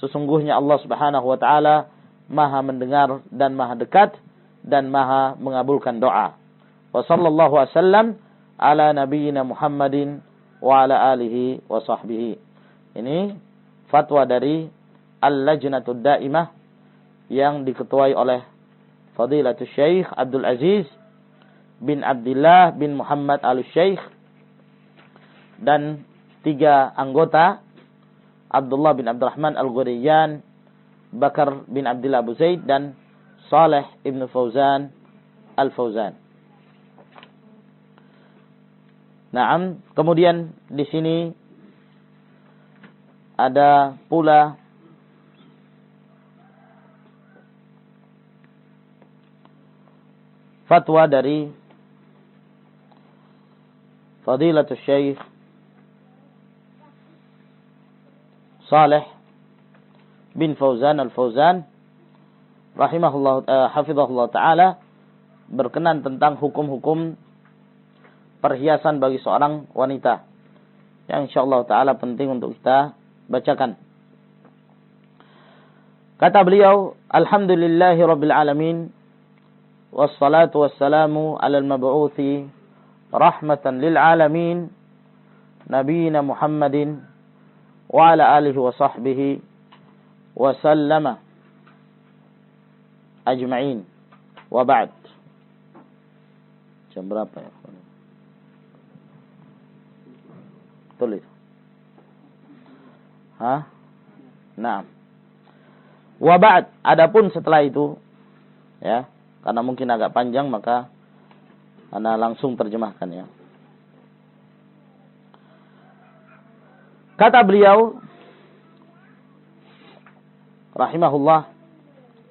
Speaker 1: Sesungguhnya Allah Subhanahu wa taala Maha mendengar dan Maha dekat dan Maha mengabulkan doa. Wa sallallahu wasallam ala nabiyyina Muhammadin wa ala alihi wa sahbihi. Ini fatwa dari Al-Lajnatud Daimah yang diketuai oleh Fadilatul Syekh Abdul Aziz bin Abdullah bin Muhammad Al-Syekh dan 3 anggota, Abdullah bin Abdurrahman Al-Ghuriyan, Bakar bin Abdullah Abu Zaid dan Saleh ibn Fauzan Al-Fauzan. Naam, kemudian di sini ada pula fatwa dari Fadilatul Syekh Saleh bin Fauzan Al-Fauzan rahimahullah hafizahullah taala berkenan tentang hukum-hukum perhiasan bagi seorang wanita yang insyaallah taala penting untuk kita bacakan. Kata beliau, alhamdulillahirabbil alamin wassalatu wassalamu alal mab'uthi rahmatan lil alamin nabiyina Muhammadin wa ala alihi wa sahbihi wa sallama ajma'in. Wa ba'd. Jam berapa ya? Tulis. Naam. Wa ba'd, adapun setelah itu ya, karena mungkin agak panjang maka ana langsung terjemahkan ya. Kata beliau rahimahullah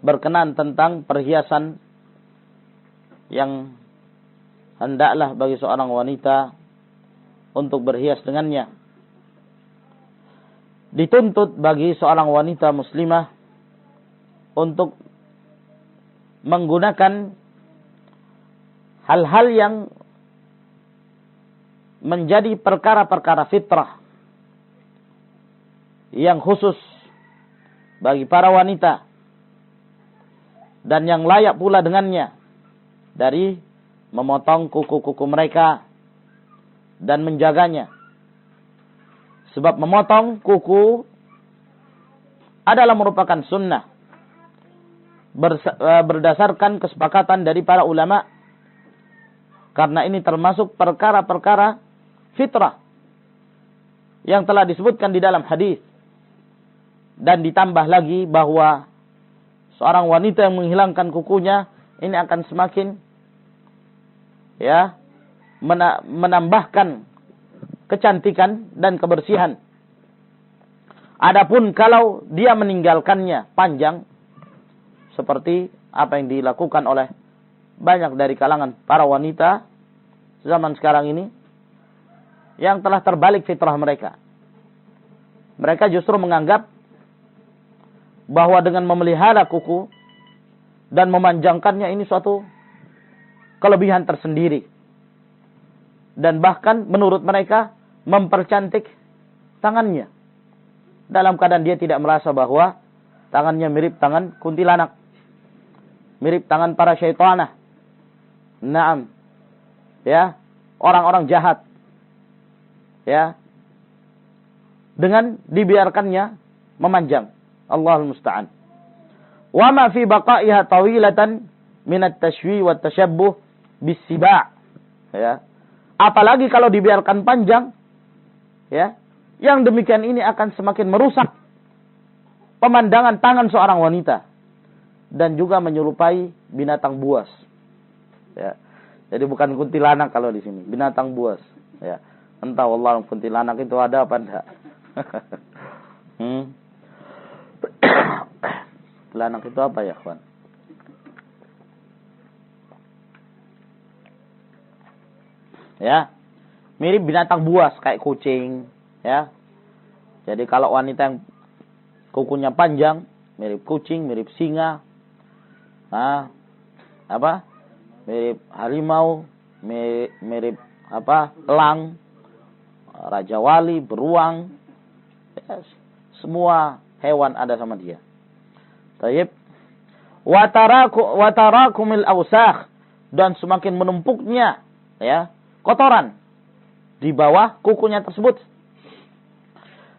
Speaker 1: berkenan tentang perhiasan yang hendaklah bagi seorang wanita untuk berhias dengannya. Dituntut bagi seorang wanita muslimah untuk menggunakan hal-hal yang menjadi perkara-perkara fitrah yang khusus bagi para wanita dan yang layak pula dengannya, dari memotong kuku-kuku mereka dan menjaganya. Sebab memotong kuku adalah merupakan sunnah berdasarkan kesepakatan dari para ulama, karena ini termasuk perkara-perkara fitrah yang telah disebutkan di dalam hadis. Dan ditambah lagi bahwa seorang wanita yang menghilangkan kukunya ini akan semakin ya menambahkan kecantikan dan kebersihan. Adapun kalau dia meninggalkannya panjang, seperti apa yang dilakukan oleh banyak dari kalangan para wanita zaman sekarang ini, yang telah terbalik fitrah mereka. Mereka justru menganggap bahwa dengan memelihara kuku dan memanjangkannya ini suatu kelebihan tersendiri. Dan bahkan menurut mereka mempercantik tangannya, dalam keadaan dia tidak merasa bahwa tangannya mirip tangan kuntilanak, mirip tangan para syaitanah. Naam. Ya, orang-orang jahat. Ya. Dengan dibiarkannya memanjang. Allahul musta'an. Wa ma fi baqaiha tawilatan min at-tashwi' wa at-tashabbuh bis-siba'. Ya. Apalagi kalau dibiarkan panjang, ya, yang demikian ini akan semakin merusak pemandangan tangan seorang wanita dan juga menyerupai binatang buas. Ya. Jadi bukan kuntilanak kalau di sini, binatang buas. Ya. Entah wallah kuntilanak itu ada apa enggak. Kuntilanak itu apa ya, kawan? Ya. Mirip binatang buas kayak kucing, ya. Jadi kalau wanita yang kukunya panjang, mirip kucing, mirip singa. Nah, apa? Mirip harimau, mirip apa? Elang, raja wali, beruang. Ya, semua hewan ada sama dia. Baik. Watarakumil ausakh, dan semakin menumpuknya ya kotoran di bawah kukunya tersebut,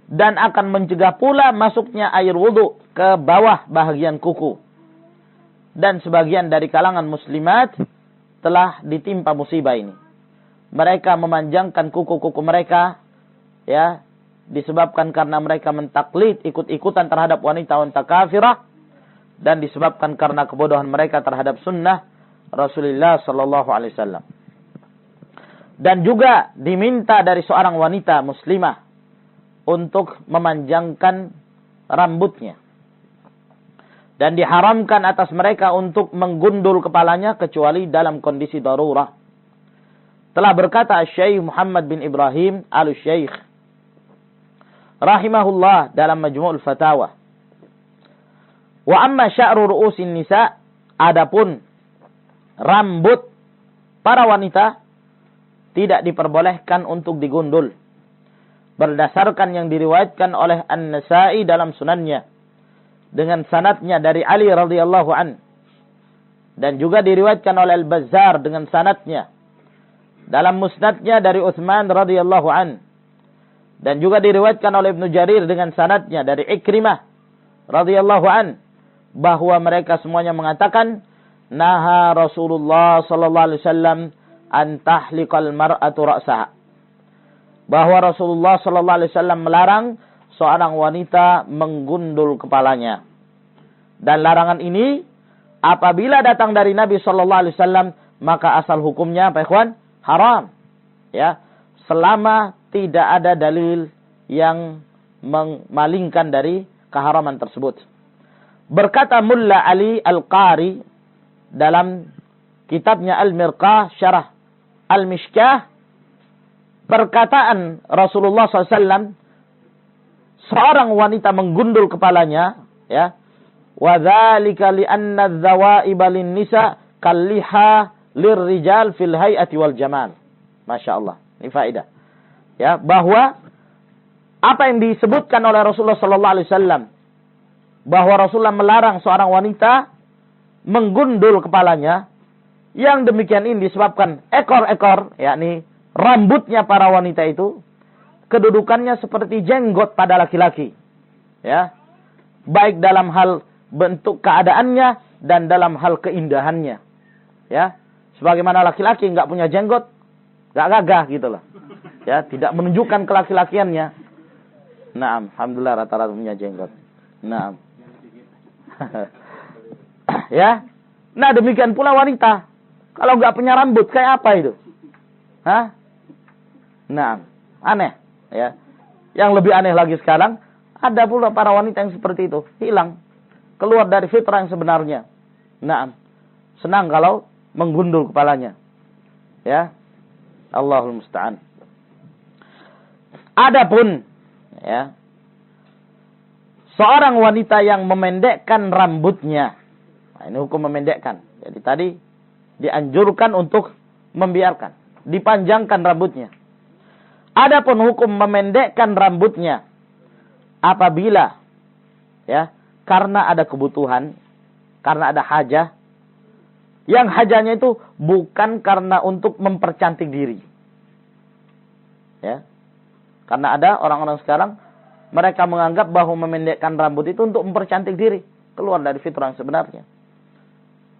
Speaker 1: dan akan mencegah pula masuknya air wudu ke bawah bahagian kuku. Dan sebagian dari kalangan muslimat telah ditimpa musibah ini. Mereka memanjangkan kuku-kuku mereka ya disebabkan karena mereka mentaklid, ikut-ikutan terhadap wanita-wanita kafirah, dan disebabkan karena kebodohan mereka terhadap sunnah Rasulullah sallallahu alaihi wasallam. Dan juga diminta dari seorang wanita muslimah untuk memanjangkan rambutnya. Dan diharamkan atas mereka untuk menggundul kepalanya kecuali dalam kondisi darurah. Telah berkata Syekh Muhammad bin Ibrahim Al-Syekh rahimahullah dalam Majmu'ul Fatawa. Wa amma sya'ru ru'usin nisa, adapun rambut para wanita tidak diperbolehkan untuk digundul, berdasarkan yang diriwayatkan oleh An-Nasa'i dalam sunannya dengan sanadnya dari Ali radhiyallahu an, dan juga diriwayatkan oleh Al-Bazzar dengan sanadnya dalam musnadnya dari Utsman radhiyallahu an, dan juga diriwayatkan oleh Ibnu Jarir dengan sanadnya dari Ikrimah radhiyallahu an, bahwa mereka semuanya mengatakan naha Rasulullah sallallahu alaihi wasallam an tahliqal mar'atu ra'saha, bahwa Rasulullah sallallahu alaihi wasallam melarang seorang wanita menggundul kepalanya. Dan larangan ini apabila datang dari Nabi sallallahu alaihi wasallam, maka asal hukumnya apa ikhwan? Haram. Ya, selama tidak ada dalil yang memalingkan dari keharaman tersebut. Berkata Mulla Ali Al-Qari dalam kitabnya Al-Mirqah Syarah Al-Mishkah, perkataan Rasulullah SAW, seorang wanita menggundul kepalanya, ya, wa dzalika li anna adz-dzawaiba lin-nisa kalliha lirrijal fil hay'ati wal jamal. Masyaallah, ini faedah. Ya, bahwa apa yang disebutkan oleh Rasulullah sallallahu alaihi wasallam, bahwa Rasulullah melarang seorang wanita menggundul kepalanya, yang demikian ini disebabkan ekor-ekor, yakni rambutnya para wanita itu kedudukannya seperti jenggot pada laki-laki, ya, baik dalam hal bentuk keadaannya dan dalam hal keindahannya, ya, sebagaimana laki-laki nggak punya jenggot, nggak gagah gitu loh, ya, tidak menunjukkan kelaki-lakiannya. Nah, alhamdulillah rata-rata punya jenggot. Nah, ya, nah demikian pula wanita, kalau nggak punya rambut kayak apa itu? Hah? Nah, aneh, ya. Yang lebih aneh lagi sekarang, ada pula para wanita yang seperti itu, hilang, keluar dari fitrah yang sebenarnya. Nah, senang kalau menggundul kepalanya, ya. Allahul musta'an. Adapun, ya, seorang wanita yang memendekkan rambutnya, nah, ini hukum memendekkan. Jadi tadi dianjurkan untuk membiarkan, dipanjangkan rambutnya. Adapun hukum memendekkan rambutnya apabila, ya, karena ada kebutuhan, karena ada hajah, yang hajahnya itu bukan karena untuk mempercantik diri, ya. Karena ada orang-orang sekarang, mereka menganggap bahwa memendekkan rambut itu untuk mempercantik diri, keluar dari fitrah yang sebenarnya,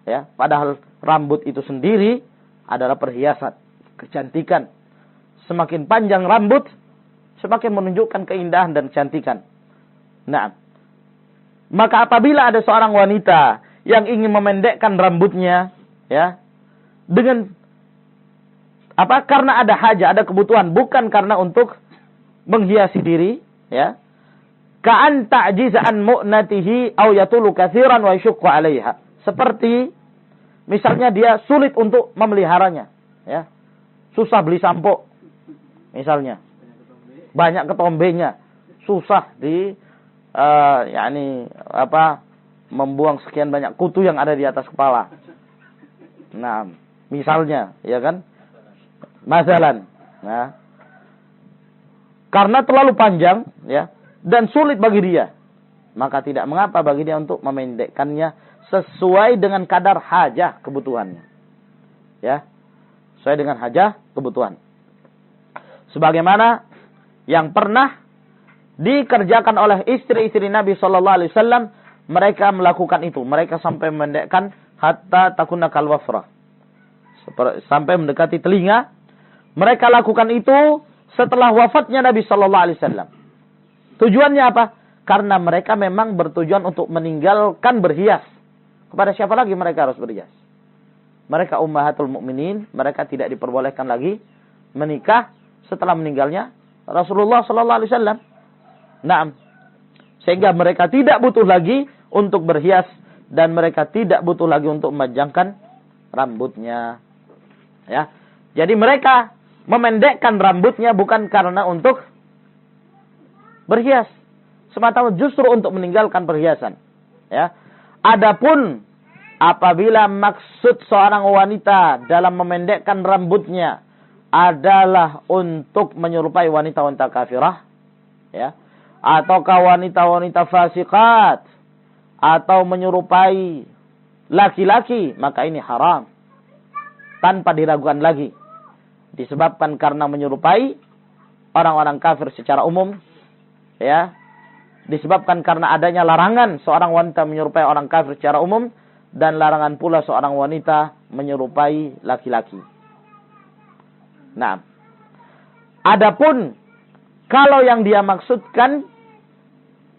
Speaker 1: ya. Padahal rambut itu sendiri adalah perhiasan, kecantikan. Semakin panjang rambut, semakin menunjukkan keindahan dan kecantikan. Nah, maka apabila ada seorang wanita yang ingin memendekkan rambutnya, ya, dengan apa? Karena ada hajat, ada kebutuhan, bukan karena untuk menghiasi diri, ya. Ka'an ta'jiza an mu'natihi aw yatulu katsiran wa yashqa 'alaiha. Seperti misalnya dia sulit untuk memeliharanya, ya. susah beli sampo. Misalnya. Banyak ketombenya. Susah membuang sekian banyak kutu yang ada di atas kepala. Nah, misalnya, ya kan? Masalan. Nah, karena terlalu panjang, ya, dan sulit bagi dia, maka tidak mengapa bagi dia untuk memendekkannya sesuai dengan kadar hajah kebutuhannya. Ya, sesuai dengan hajah kebutuhan. Sebagaimana yang pernah dikerjakan oleh istri-istri Nabi Shallallahu Alaihi Wasallam, mereka melakukan itu. Mereka sampai memendekkan hatta takuna kalwafra, sampai mendekati telinga. Mereka lakukan itu setelah wafatnya Nabi Shallallahu Alaihi Wasallam. Tujuannya apa? Karena mereka memang bertujuan untuk meninggalkan berhias. Kepada siapa lagi mereka harus berhias? Mereka ummahatul mukminin, mereka tidak diperbolehkan lagi menikah setelah meninggalnya Rasulullah Sallallahu Alaihi Wasallam. Naam, sehingga mereka tidak butuh lagi untuk berhias dan mereka tidak butuh lagi untuk memanjangkan rambutnya. Ya, jadi mereka memendekkan rambutnya bukan karena untuk berhias, semata-mata justru untuk meninggalkan perhiasan. Ya, adapun apabila maksud seorang wanita dalam memendekkan rambutnya adalah untuk menyerupai wanita-wanita kafirah, ya, ataukah wanita-wanita fasikat, atau menyerupai laki-laki, maka ini haram tanpa diragukan lagi. Disebabkan karena menyerupai orang-orang kafir secara umum, ya, disebabkan karena adanya larangan seorang wanita menyerupai orang kafir secara umum, dan larangan pula seorang wanita menyerupai laki-laki. Nah, adapun kalau yang dia maksudkan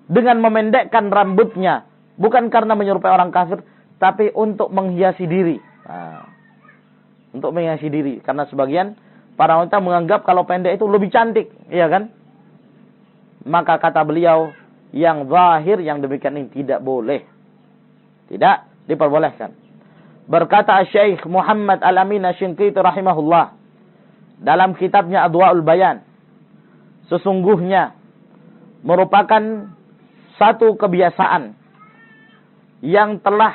Speaker 1: dengan memendekkan rambutnya bukan karena menyerupai orang kafir, tapi untuk menghiasi diri. Nah, untuk menghiasi diri, karena sebagian para wanita menganggap kalau pendek itu lebih cantik, iya kan? Maka kata beliau, yang zahir yang demikian ini tidak boleh, tidak diperbolehkan. Berkata Syekh Muhammad Al-Amin Asy-Shinqiti rahimahullah dalam kitabnya Adwaul Bayan, sesungguhnya merupakan satu kebiasaan yang telah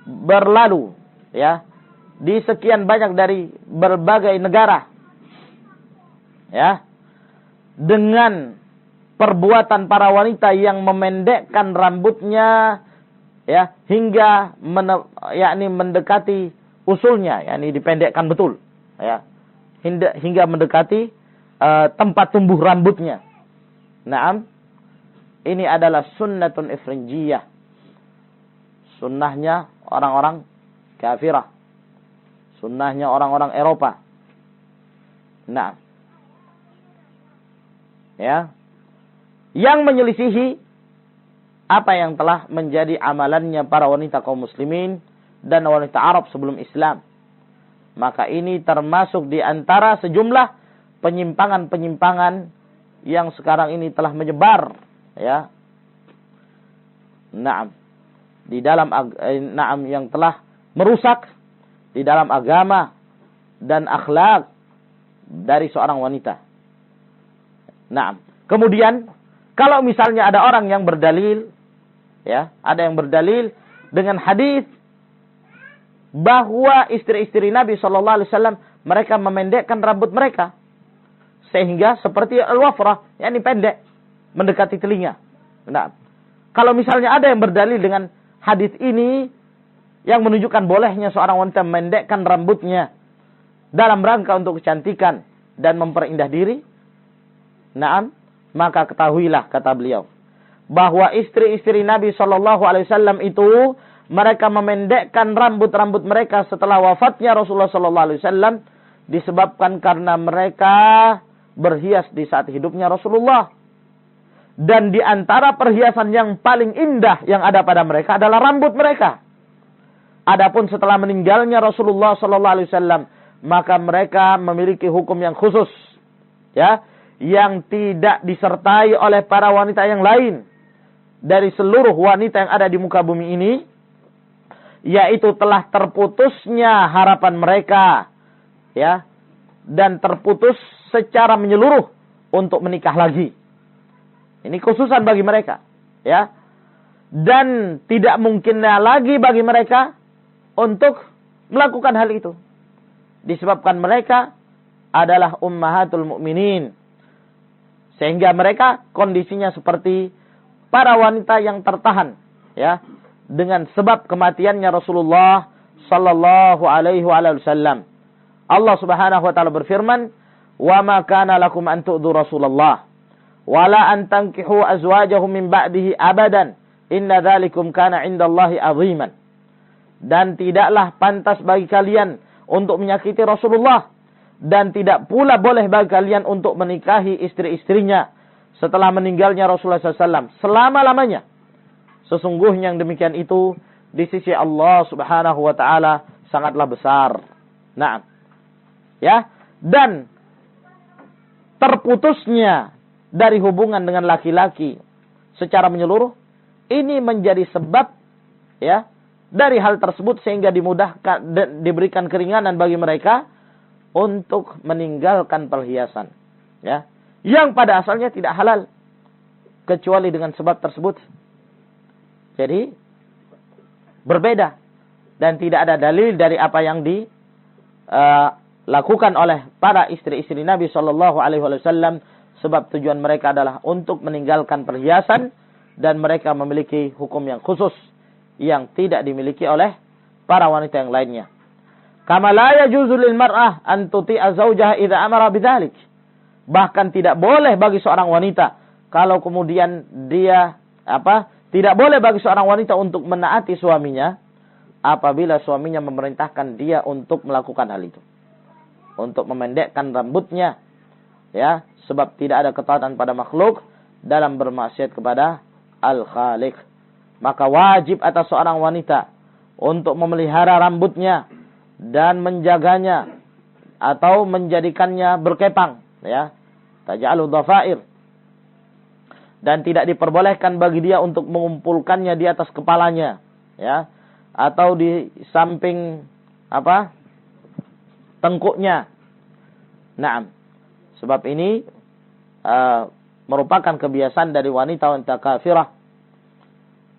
Speaker 1: berlalu, ya, di sekian banyak dari berbagai negara, ya, dengan perbuatan para wanita yang memendekkan rambutnya, ya, hingga mendekati usulnya, yakni dipendekkan betul, ya, hingga mendekati tempat tumbuh rambutnya. Naam, ini adalah sunnatun ifrinjiyah, sunnahnya orang-orang kafirah, sunnahnya orang-orang Eropa. Nah, ya, yang menyelisihi apa yang telah menjadi amalannya para wanita kaum muslimin dan wanita Arab sebelum Islam. Maka ini termasuk di antara sejumlah penyimpangan-penyimpangan yang sekarang ini telah menyebar, ya. Naam, di dalam yang telah merusak di dalam agama dan akhlak dari seorang wanita. Naam. Kemudian kalau misalnya ada orang yang berdalil, ya, ada yang berdalil dengan hadis bahwa istri-istri Nabi Shallallahu Alaihi Wasallam mereka memendekkan rambut mereka sehingga seperti al-wafrah, yakni pendek mendekati telinga. Nah, kalau misalnya ada yang berdalil dengan hadis ini yang menunjukkan bolehnya seorang wanita memendekkan rambutnya dalam rangka untuk kecantikan dan memperindah diri, naam, maka ketahuilah, kata beliau, bahwa istri-istri Nabi Shallallahu Alaihi Wasallam itu mereka memendekkan rambut-rambut mereka setelah wafatnya Rasulullah Shallallahu Alaihi Wasallam disebabkan karena mereka berhias di saat hidupnya Rasulullah. Dan di antara perhiasan yang paling indah yang ada pada mereka adalah rambut mereka. Adapun setelah meninggalnya Rasulullah Shallallahu Alaihi Wasallam, maka mereka memiliki hukum yang khusus, ya, yang tidak disertai oleh para wanita yang lain dari seluruh wanita yang ada di muka bumi ini, yaitu telah terputusnya harapan mereka, ya, dan terputus secara menyeluruh untuk menikah lagi. Ini khususan bagi mereka, ya. Dan tidak mungkinnya lagi bagi mereka untuk melakukan hal itu. Disebabkan mereka adalah ummahatul mukminin. Sehingga mereka kondisinya seperti para wanita yang tertahan, ya, dengan sebab kematiannya Rasulullah sallallahu alaihi wasallam. Allah Subhanahu wa taala berfirman, "Wa ma kana lakum an tu'dhu Rasulullah wa la an tankihu azwajahu min ba'dihi abadan. Inna dzalikum kana 'indallahi 'aziman." Dan tidaklah pantas bagi kalian untuk menyakiti Rasulullah, dan tidak pula boleh bagi kalian untuk menikahi istri-istrinya setelah meninggalnya Rasulullah SAW selama-lamanya. Sesungguhnya yang demikian itu di sisi Allah Subhanahu wa taala sangatlah besar. Nah, ya, dan terputusnya dari hubungan dengan laki-laki secara menyeluruh ini menjadi sebab, ya, dari hal tersebut sehingga dimudahkan dan diberikan keringanan bagi mereka untuk meninggalkan perhiasan, ya, yang pada asalnya tidak halal kecuali dengan sebab tersebut. Jadi berbeda dan tidak ada dalil dari apa yang dilakukan oleh para istri-istri Nabi Shallallahu Alaihi Wasallam, sebab tujuan mereka adalah untuk meninggalkan perhiasan dan mereka memiliki hukum yang khusus yang tidak dimiliki oleh para wanita yang lainnya. Kama la yajuzu lil mar'ah an tuti'a zawjaha idza amara bidzalik. Bahkan tidak boleh bagi seorang wanita kalau kemudian dia tidak boleh bagi seorang wanita untuk menaati suaminya apabila suaminya memerintahkan dia untuk melakukan hal itu. Untuk memendekkan rambutnya, ya, sebab tidak ada ketaatan pada makhluk dalam bermaksiat kepada Al-Khaliq. Maka wajib atas seorang wanita untuk memelihara rambutnya dan menjaganya atau menjadikannya berkepang, ya, taj'alu dhafair, dan tidak diperbolehkan bagi dia untuk mengumpulkannya di atas kepalanya, ya, atau di samping tengkuknya. Naam. Sebab ini merupakan kebiasaan dari wanita-wanita kafirah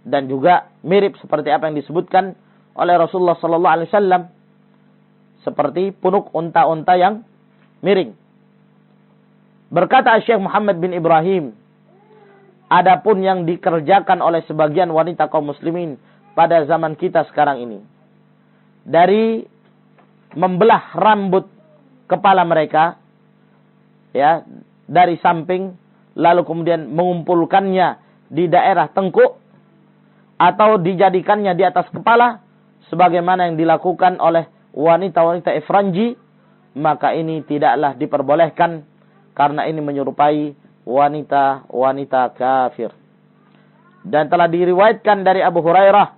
Speaker 1: dan juga mirip seperti apa yang disebutkan oleh Rasulullah sallallahu alaihi wasallam, seperti punuk unta-unta yang miring. Berkata Syekh Muhammad bin Ibrahim, adapun yang dikerjakan oleh sebagian wanita kaum muslimin pada zaman kita sekarang ini, dari membelah rambut kepala mereka, ya, dari samping, lalu kemudian mengumpulkannya di daerah tengkuk atau dijadikannya di atas kepala sebagaimana yang dilakukan oleh wanita-wanita Ifranji, maka ini tidaklah diperbolehkan karena ini menyerupai wanita-wanita kafir. Dan telah diriwayatkan dari Abu Hurairah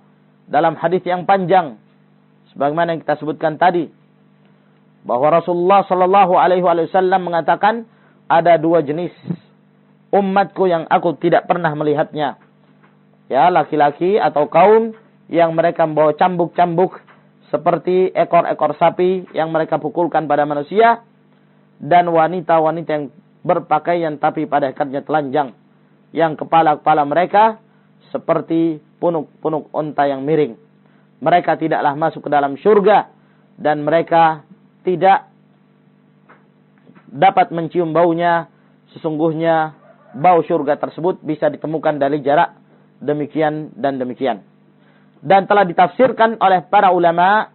Speaker 1: dalam hadis yang panjang sebagaimana yang kita sebutkan tadi, bahwa Rasulullah sallallahu alaihi wasallam mengatakan ada dua jenis umatku yang aku tidak pernah melihatnya, ya, laki-laki atau kaum yang mereka membawa cambuk-cambuk seperti ekor-ekor sapi yang mereka pukulkan pada manusia, dan wanita-wanita yang berpakaian tapi pada hakikatnya telanjang, yang kepala-kepala mereka seperti punuk-punuk unta yang miring. Mereka tidaklah masuk ke dalam surga dan mereka tidak dapat mencium baunya. Sesungguhnya bau surga tersebut bisa ditemukan dari jarak demikian dan demikian. Dan telah ditafsirkan oleh para ulama,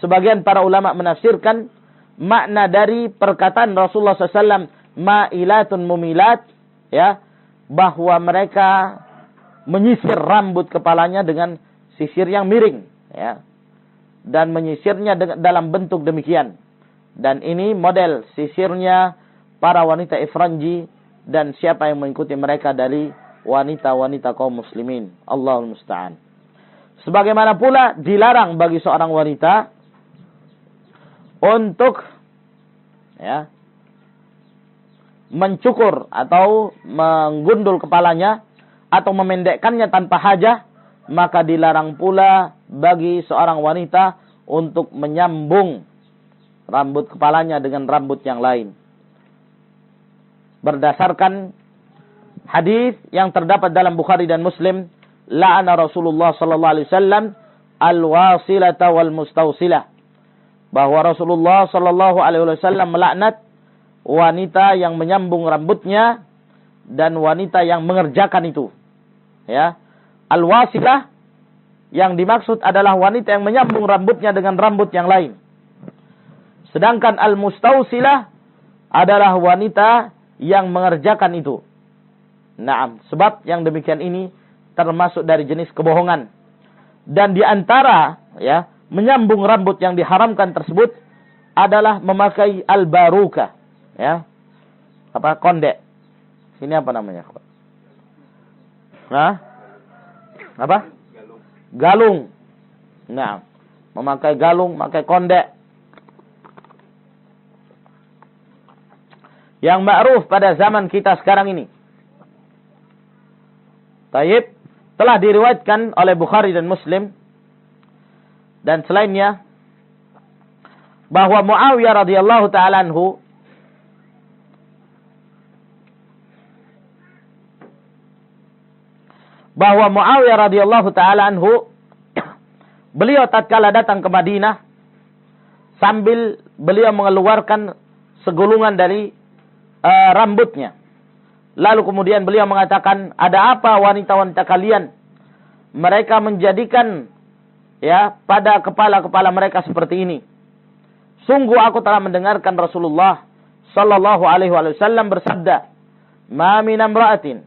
Speaker 1: sebagian para ulama menafsirkan makna dari perkataan Rasulullah SAW, ma'ilatun mumilat, ya, bahwa mereka menyisir rambut kepalanya dengan sisir yang miring, ya, dan menyisirnya dalam bentuk demikian. Dan ini model sisirnya para wanita Ifranji dan siapa yang mengikuti mereka dari wanita-wanita kaum muslimin. Allahul musta'an. Sebagaimana pula dilarang bagi seorang wanita untuk, ya, mencukur atau menggundul kepalanya atau memendekkannya tanpa hajah, maka dilarang pula bagi seorang wanita untuk menyambung rambut kepalanya dengan rambut yang lain. Berdasarkan hadis yang terdapat dalam Bukhari dan Muslim, la'ana Rasulullah sallallahu alaihi wasallam al-wasilata wal mustausilah. Bahwa Rasulullah sallallahu alaihi wasallam melaknat wanita yang menyambung rambutnya dan wanita yang mengerjakan itu. Ya. Al-wasilah yang dimaksud adalah wanita yang menyambung rambutnya dengan rambut yang lain. Sedangkan al-mustausilah adalah wanita yang mengerjakan itu. Naam, sebab yang demikian ini termasuk dari jenis kebohongan. Dan di antara ya, menyambung rambut yang diharamkan tersebut adalah memakai al-baruka, ya. Apa? Kondek. Ini apa namanya? Nah? Apa? Galung. Nah, memakai galung, memakai kondek. Yang ma'ruf pada zaman kita sekarang ini. Taib, telah diriwayatkan oleh Bukhari dan Muslim dan selainnya bahwa Muawiyah radhiyallahu taala anhu beliau tatkala datang ke Madinah sambil beliau mengeluarkan segulungan dari rambutnya. Lalu kemudian beliau mengatakan, ada apa wanita-wanita kalian? Mereka menjadikan ya pada kepala-kepala mereka seperti ini. Sungguh aku telah mendengarkan Rasulullah sallallahu alaihi wasallam bersabda, "Ma min imra'atin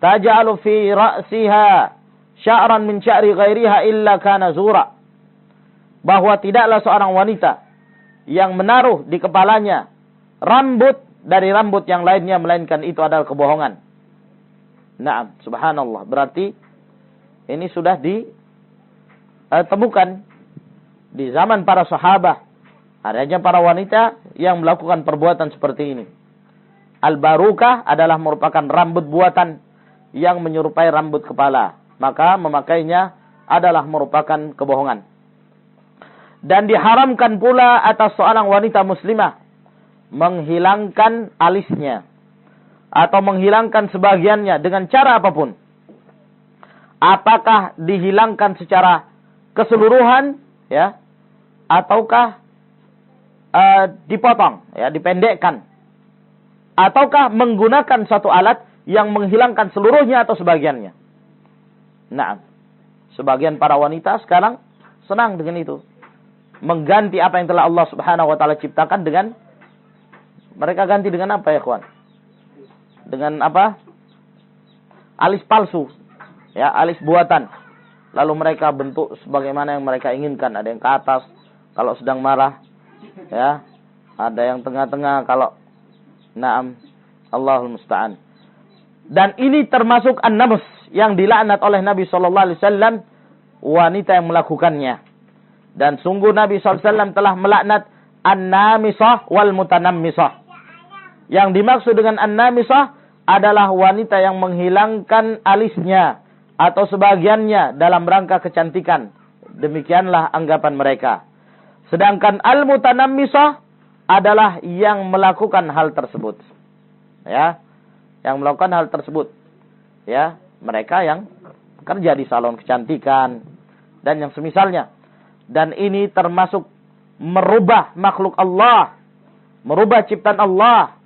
Speaker 1: taj'alu fi ra'siha sya'ran min sya'ri ghairiha illa kana zura." Bahwa tidaklah seorang wanita yang menaruh di kepalanya rambut dari rambut yang lainnya melainkan itu adalah kebohongan. Naam, subhanallah. Berarti ini sudah ditemukan di zaman para sahabat. Adanya para wanita yang melakukan perbuatan seperti ini. Al-barukah adalah merupakan rambut buatan yang menyerupai rambut kepala. Maka memakainya adalah merupakan kebohongan. Dan diharamkan pula atas seorang wanita muslimah menghilangkan alisnya atau menghilangkan sebagiannya dengan cara apapun. Apakah dihilangkan secara keseluruhan ya ataukah dipotong ya, dipendekkan, ataukah menggunakan satu alat yang menghilangkan seluruhnya atau sebagiannya. Nah, sebagian para wanita sekarang senang dengan itu, mengganti apa yang telah Allah Subhanahu wa taala ciptakan dengan mereka ganti dengan apa ya, kawan? Dengan apa? Alis palsu. Ya, alis buatan. Lalu mereka bentuk sebagaimana yang mereka inginkan. Ada yang ke atas kalau sedang marah. Ya. Ada yang tengah-tengah kalau na'am. Allahul musta'an. Dan ini termasuk an-nams yang dilaknat oleh Nabi sallallahu alaihi wasallam, wanita yang melakukannya. Dan sungguh Nabi sallallahu alaihi wasallam telah melaknat an-namisah wal mutanammisah. Yang dimaksud dengan an-namisah adalah wanita yang menghilangkan alisnya atau sebagiannya dalam rangka kecantikan. Demikianlah anggapan mereka. Sedangkan al-mutanammisah adalah yang melakukan hal tersebut. Ya, yang melakukan hal tersebut. Ya, mereka yang kerja di salon kecantikan dan yang semisalnya. Dan ini termasuk merubah makhluk Allah, merubah ciptaan Allah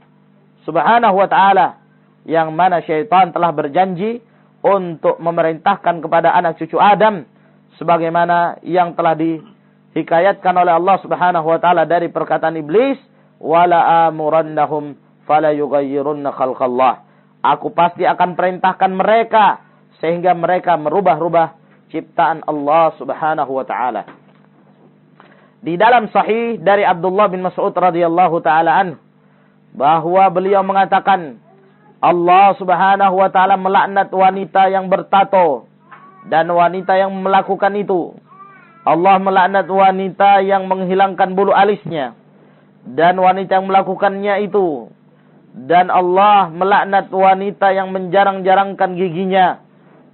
Speaker 1: Subhanahu wa ta'ala, yang mana syaitan telah berjanji untuk memerintahkan kepada anak cucu Adam sebagaimana yang telah dihikayatkan oleh Allah Subhanahu wa ta'ala dari perkataan iblis, wala amurannahum fala yughayyirunna khalqallah. Aku pasti akan perintahkan mereka sehingga mereka merubah-rubah ciptaan Allah Subhanahu wa ta'ala. Di dalam sahih dari Abdullah bin Mas'ud radhiyallahu taala anhu, bahwa beliau mengatakan Allah Subhanahu wa taala melaknat wanita yang bertato dan wanita yang melakukan itu. Allah melaknat wanita yang menghilangkan bulu alisnya dan wanita yang melakukannya itu. Dan Allah melaknat wanita yang menjarang-jarangkan giginya.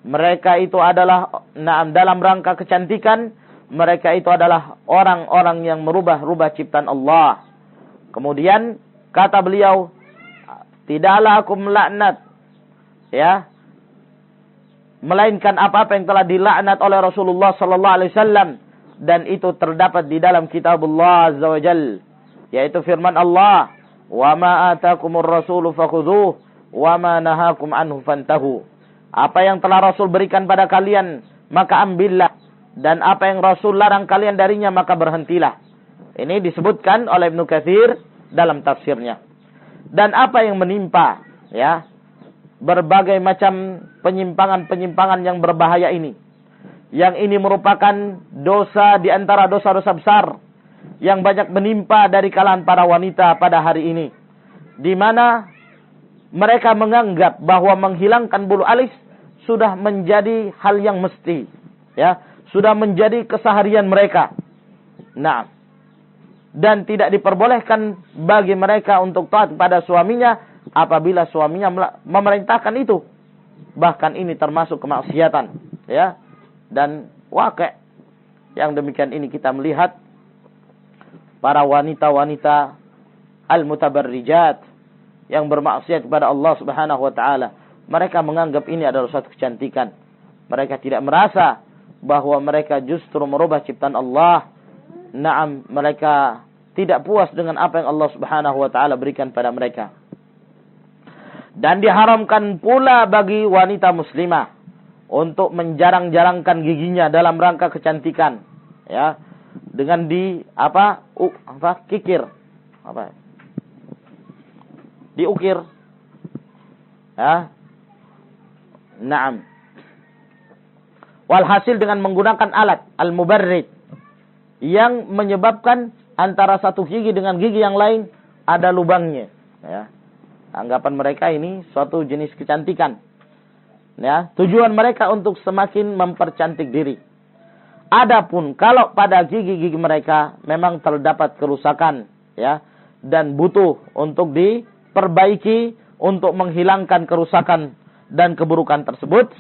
Speaker 1: Mereka itu adalah dalam rangka kecantikan, mereka itu adalah orang-orang yang merubah-rubah ciptaan Allah. Kemudian kata beliau, tidaklah aku melaknat, ya, melainkan apa-apa yang telah dilaknat oleh Rasulullah sallallahu alaihi wasallam, dan itu terdapat di dalam kitabullah azza wa jalla, yaitu firman Allah, "Wa ma atakumur rasulu fakhudhuhu wa ma nahakum anhu fantahu." Apa yang telah Rasul berikan pada kalian, maka ambillah, dan apa yang Rasul larang kalian darinya, maka berhentilah. Ini disebutkan oleh Ibnu Katsir dalam tafsirnya. Dan apa yang menimpa, ya, berbagai macam penyimpangan-penyimpangan yang berbahaya ini, yang ini merupakan dosa di antara dosa-dosa besar yang banyak menimpa dari kalangan para wanita pada hari ini, di mana mereka menganggap bahwa menghilangkan bulu alis sudah menjadi hal yang mesti, ya, sudah menjadi keseharian mereka. Nah, dan tidak diperbolehkan bagi mereka untuk taat pada suaminya apabila suaminya memerintahkan itu. Bahkan ini termasuk kemaksiatan, ya. Dan wakil yang demikian ini kita melihat para wanita-wanita al-mutabarrijat yang bermaksiat kepada Allah Subhanahu wa taala. Mereka menganggap ini adalah suatu kecantikan. Mereka tidak merasa bahwa mereka justru merubah ciptaan Allah. Naam, mereka tidak puas dengan apa yang Allah Subhanahu wa taala berikan pada mereka. Dan diharamkan pula bagi wanita muslimah untuk menjarang-jarangkan giginya dalam rangka kecantikan, ya, dengan kikir, diukir, ya. Naam. Walhasil dengan menggunakan alat al-mubarrid yang menyebabkan antara satu gigi dengan gigi yang lain ada lubangnya, ya. Anggapan mereka ini suatu jenis kecantikan, ya. Tujuan mereka untuk semakin mempercantik diri. Adapun kalau pada gigi-gigi mereka memang terdapat kerusakan, ya, dan butuh untuk diperbaiki untuk menghilangkan kerusakan dan keburukan tersebut,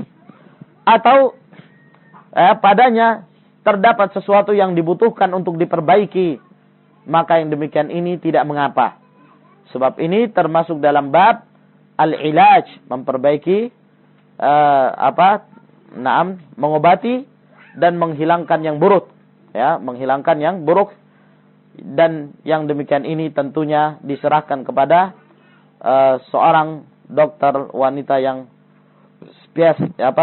Speaker 1: atau padanya terdapat sesuatu yang dibutuhkan untuk diperbaiki, maka yang demikian ini tidak mengapa. Sebab ini termasuk dalam bab al-ilaj, memperbaiki mengobati dan menghilangkan yang buruk, ya, menghilangkan yang buruk. Dan yang demikian ini tentunya diserahkan kepada seorang dokter wanita yang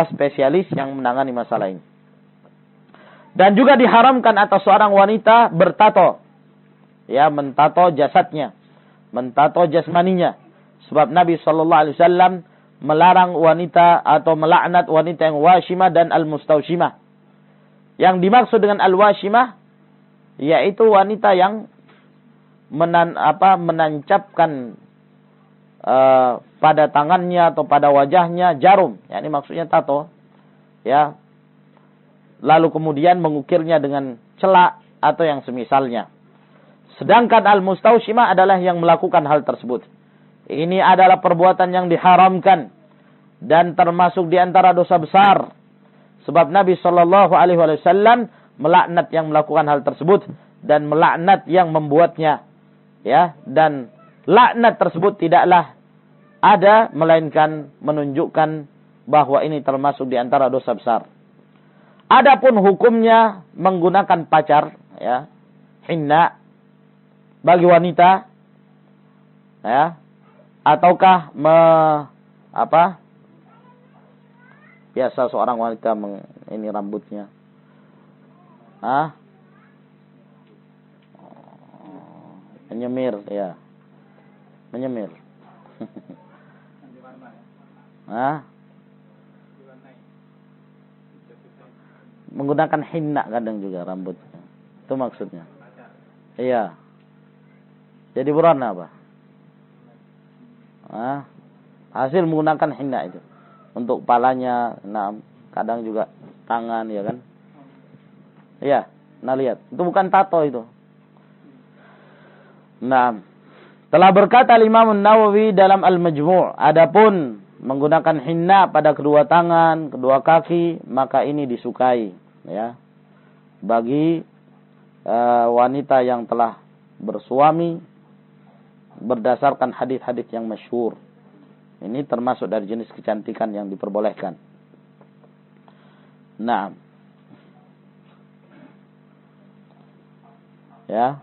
Speaker 1: spesialis yang menangani masalah ini. Dan juga diharamkan atas seorang wanita bertato, ya, mentato jasadnya, mentato jasmaninya. Sebab Nabi sallallahu alaihi wasallam melarang wanita atau melaknat wanita yang washimah dan al-mustaushimah. Yang dimaksud dengan al-washimah yaitu wanita yang menancapkan pada tangannya atau pada wajahnya jarum, ya, ini maksudnya tato, ya. Lalu kemudian mengukirnya dengan celak atau yang semisalnya. Sedangkan al-mustaushimah adalah yang melakukan hal tersebut. Ini adalah perbuatan yang diharamkan dan termasuk di antara dosa besar. Sebab Nabi sallallahu alaihi wasallam melaknat yang melakukan hal tersebut dan melaknat yang membuatnya, ya. Dan laknat tersebut tidaklah ada melainkan menunjukkan bahwa ini termasuk di antara dosa besar. Adapun hukumnya menggunakan pacar, ya, hinna bagi wanita, ya, ataukah biasa seorang wanita ini rambutnya, menyemir, ya, menyemir. Menggunakan hinna kadang juga rambutnya. Itu maksudnya. Iya. Jadi berwarna apa? Hasil menggunakan hinna itu. Untuk kepalanya, kadang juga tangan, ya kan? Iya, nah lihat. Itu bukan tato itu. Nah, telah berkata Imam Nawawi dalam Al-Majmu', adapun menggunakan hinna pada kedua tangan, kedua kaki, maka ini disukai, ya. bagi wanita yang telah bersuami berdasarkan hadis-hadis yang masyhur. Ini termasuk dari jenis kecantikan yang diperbolehkan. Nah, ya.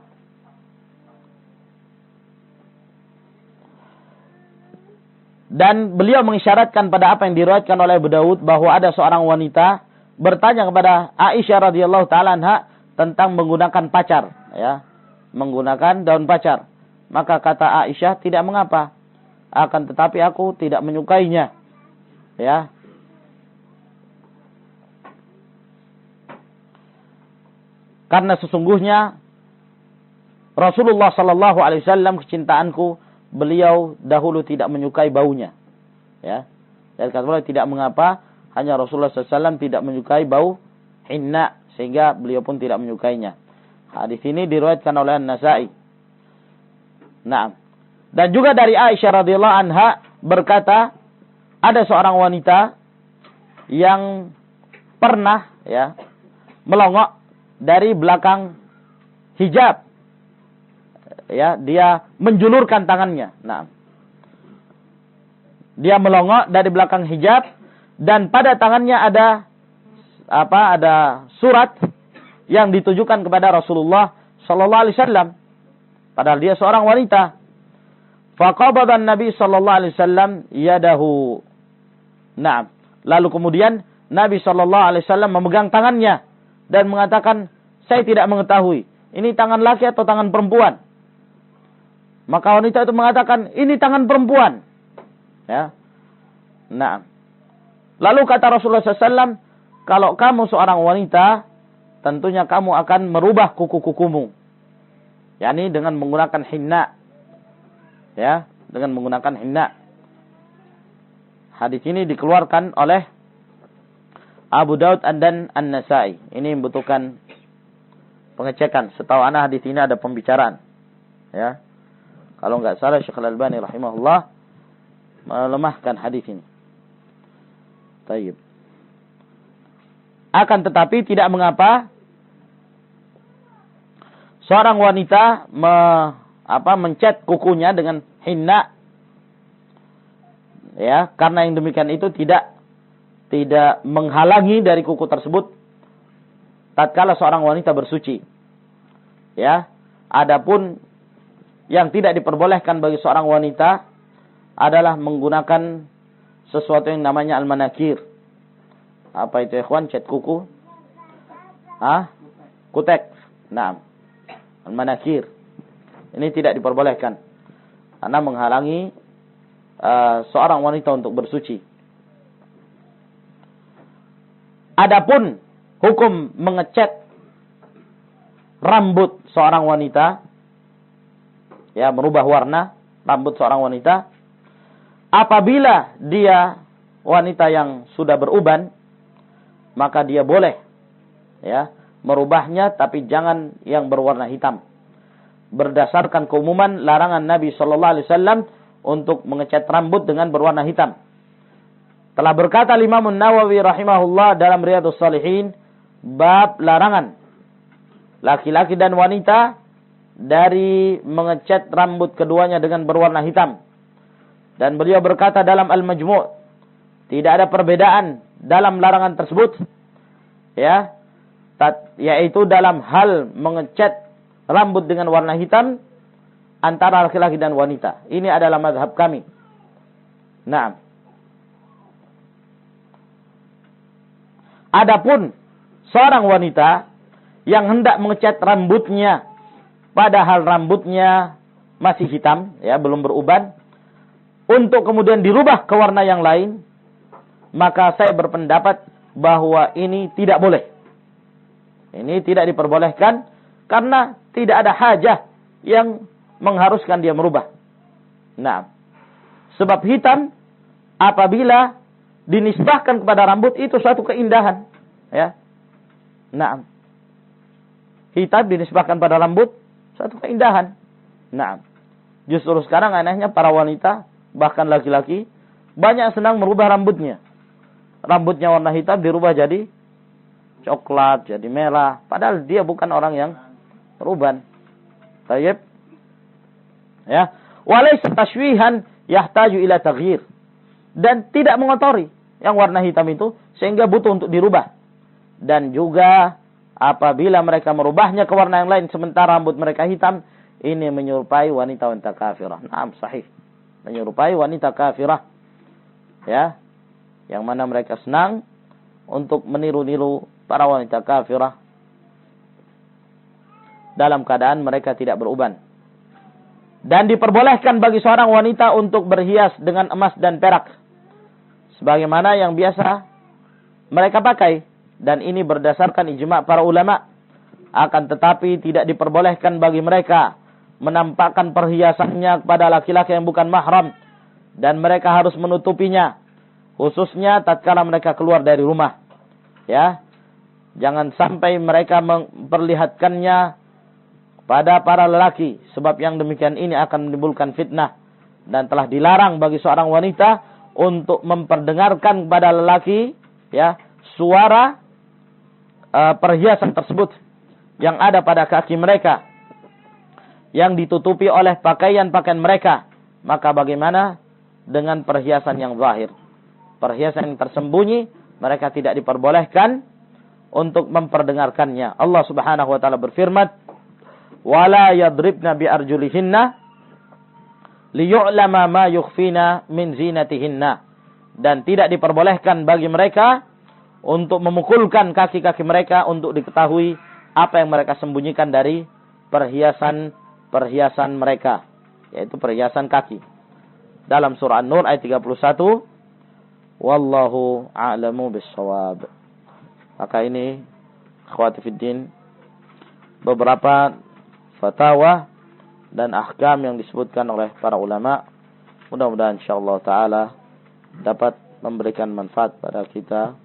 Speaker 1: Dan beliau mengisyaratkan pada apa yang diriwayatkan oleh Abu Daud bahwa ada seorang wanita bertanya kepada Aisyah radhiyallahu taala anha tentang menggunakan pacar, ya, menggunakan daun pacar. Maka kata Aisyah, tidak mengapa, akan tetapi aku tidak menyukainya, ya. Karena sesungguhnya Rasulullah sallallahu alaihi wasallam, kecintaanku, beliau dahulu tidak menyukai baunya. Ya. Dan kata beliau tidak mengapa, hanya Rasulullah SAW tidak menyukai bau hinna, sehingga beliau pun tidak menyukainya. Hadis ini diriwayatkan oleh An-Nasa'i. Nah, dan juga dari Aisyah radhiyallahu anha berkata, ada seorang wanita yang pernah, ya, melongok dari belakang hijab. Ya, dia menjulurkan tangannya. Nah, dia melongok dari belakang hijab dan pada tangannya ada ada surat yang ditujukan kepada Rasulullah sallallahu alaihi wasallam. Padahal dia seorang wanita. Faqabada Nabi sallallahu alaihi wasallam yadahu. Nah, lalu kemudian Nabi sallallahu alaihi wasallam memegang tangannya dan mengatakan, "Saya tidak mengetahui, ini tangan laki atau tangan perempuan?" Maka wanita itu mengatakan, ini tangan perempuan. Ya. Nah. Lalu kata Rasulullah SAW, kalau kamu seorang wanita, tentunya kamu akan merubah kuku-kukumu. yakni dengan menggunakan hinna. Ya, dengan menggunakan hinna. Hadis ini dikeluarkan oleh Abu Daud dan An-Nasa'i. Ini membutuhkan pengecekan. Setahu ana hadis ini ada pembicaraan. Ya. Kalau enggak salah Syekh Al-Albani rahimahullah melemahkan hadis ini. Taib. Akan tetapi tidak mengapa seorang wanita mencet kukunya dengan hinna, ya, karena yang demikian itu tidak menghalangi dari kuku tersebut tatkala seorang wanita bersuci. Ya, adapun yang tidak diperbolehkan bagi seorang wanita adalah menggunakan sesuatu yang namanya al-manakir. Apa itu ikhwan? Cat kuku? Kutek. Nah, al-manakir. Ini tidak diperbolehkan karena menghalangi seorang wanita untuk bersuci. Adapun hukum mengecat rambut seorang wanita, ya, merubah warna rambut seorang wanita, apabila dia wanita yang sudah beruban, maka dia boleh, ya, merubahnya, tapi jangan yang berwarna hitam. Berdasarkan keumuman larangan Nabi sallallahu alaihi wasallam untuk mengecat rambut dengan berwarna hitam. Telah berkata Imam An-Nawawi rahimahullah dalam Riyadhus Shalihin bab larangan laki-laki dan wanita dari mengecat rambut keduanya dengan berwarna hitam. Dan beliau berkata dalam Al-Majmu', tidak ada perbedaan dalam larangan tersebut, ya, yaitu dalam hal mengecat rambut dengan warna hitam antara laki-laki dan wanita. Ini adalah mazhab kami. Nah, adapun seorang wanita yang hendak mengecat rambutnya padahal rambutnya masih hitam, ya, belum beruban, untuk kemudian dirubah ke warna yang lain, maka saya berpendapat bahwa ini tidak boleh. Ini tidak diperbolehkan karena tidak ada hajah yang mengharuskan dia merubah. Nah, sebab hitam apabila dinisbahkan kepada rambut itu suatu keindahan, ya. Nah, hitam dinisbahkan pada rambut suatu keindahan. Nah, justru sekarang anehnya para wanita bahkan laki-laki banyak senang merubah rambutnya. Rambutnya warna hitam dirubah jadi coklat, jadi merah. Padahal dia bukan orang yang ruban. Tayyib. Ya. Walaysa tashwihan yahtaju ila taghyir. Dan tidak mengotori yang warna hitam itu sehingga butuh untuk dirubah. Dan juga apabila mereka merubahnya ke warna yang lain sementara rambut mereka hitam, ini menyerupai wanita-wanita kafirah. Naam, sahih. Menyerupai wanita kafirah. Ya. Yang mana mereka senang untuk meniru-niru para wanita kafirah dalam keadaan mereka tidak beruban. Dan diperbolehkan bagi seorang wanita untuk berhias dengan emas dan perak, sebagaimana yang biasa mereka pakai. Dan ini berdasarkan ijma' para ulama. Akan tetapi tidak diperbolehkan bagi mereka menampakkan perhiasannya kepada laki-laki yang bukan mahram. Dan mereka harus menutupinya, khususnya tatkala mereka keluar dari rumah. Ya, jangan sampai mereka memperlihatkannya pada para lelaki, sebab yang demikian ini akan menimbulkan fitnah. Dan telah dilarang bagi seorang wanita untuk memperdengarkan kepada lelaki, ya, suara perhiasan tersebut yang ada pada kaki mereka, yang ditutupi oleh pakaian-pakaian mereka. Maka bagaimana dengan perhiasan yang zahir? Perhiasan yang tersembunyi, mereka tidak diperbolehkan untuk memperdengarkannya. Allah Subhanahu wa taala berfirman, "Wala yadribna bi arjulihinna liyu'lama ma yukhfina min zinatihinna." Dan tidak diperbolehkan bagi mereka untuk memukulkan kaki-kaki mereka untuk diketahui apa yang mereka sembunyikan dari perhiasan mereka, yaitu perhiasan kaki. Dalam surah An-Nur ayat 31, wallahu a'lamu bis-shawab. Maka ini akhwati fiddin, beberapa fatwa dan ahkam yang disebutkan oleh para ulama. Mudah-mudahan insyaallah taala dapat memberikan manfaat pada kita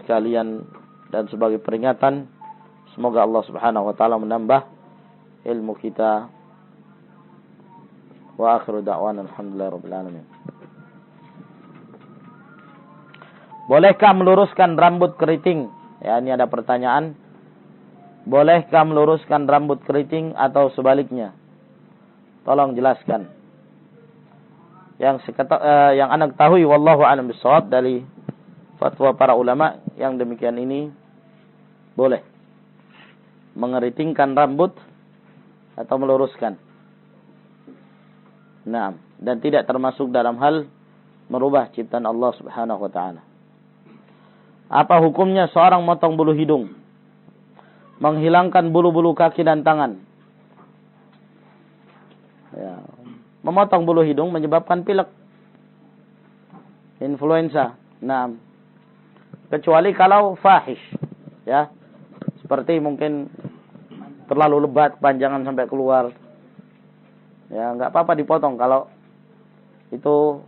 Speaker 1: sekalian dan sebagai peringatan. Semoga Allah Subhanahu wa taala menambah ilmu kita. Wa akhiru da'wana alhamdulillahirabbil alamin. Bolehkah meluruskan rambut keriting? Ya, ini ada pertanyaan. Bolehkah meluruskan rambut keriting atau sebaliknya? Tolong jelaskan. Yang anak ketahui wallahu a'lam bishawab dari fatwa para ulama yang demikian ini boleh mengeritingkan rambut atau meluruskan. Nah, dan tidak termasuk dalam hal merubah ciptaan Allah Subhanahu wa taala. Apa hukumnya seorang motong bulu hidung, menghilangkan bulu-bulu kaki dan tangan? Ya, memotong bulu hidung menyebabkan pilek, influenza. Nah, kecuali kalau fahish, ya, seperti mungkin terlalu lebat, panjangan sampai keluar, ya nggak apa-apa dipotong kalau itu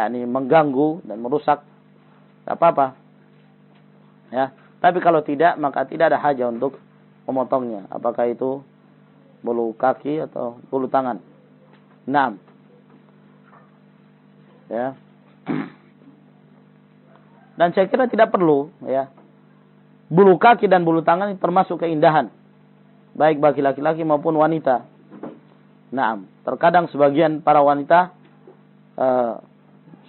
Speaker 1: mengganggu dan merusak, nggak apa-apa, ya. Tapi kalau tidak, maka tidak ada hajat untuk memotongnya. Apakah itu bulu kaki atau bulu tangan? Naam, ya. Dan saya kira tidak perlu, ya. Bulu kaki dan bulu tangan termasuk keindahan, baik bagi laki-laki maupun wanita. Naam, terkadang sebagian para wanita,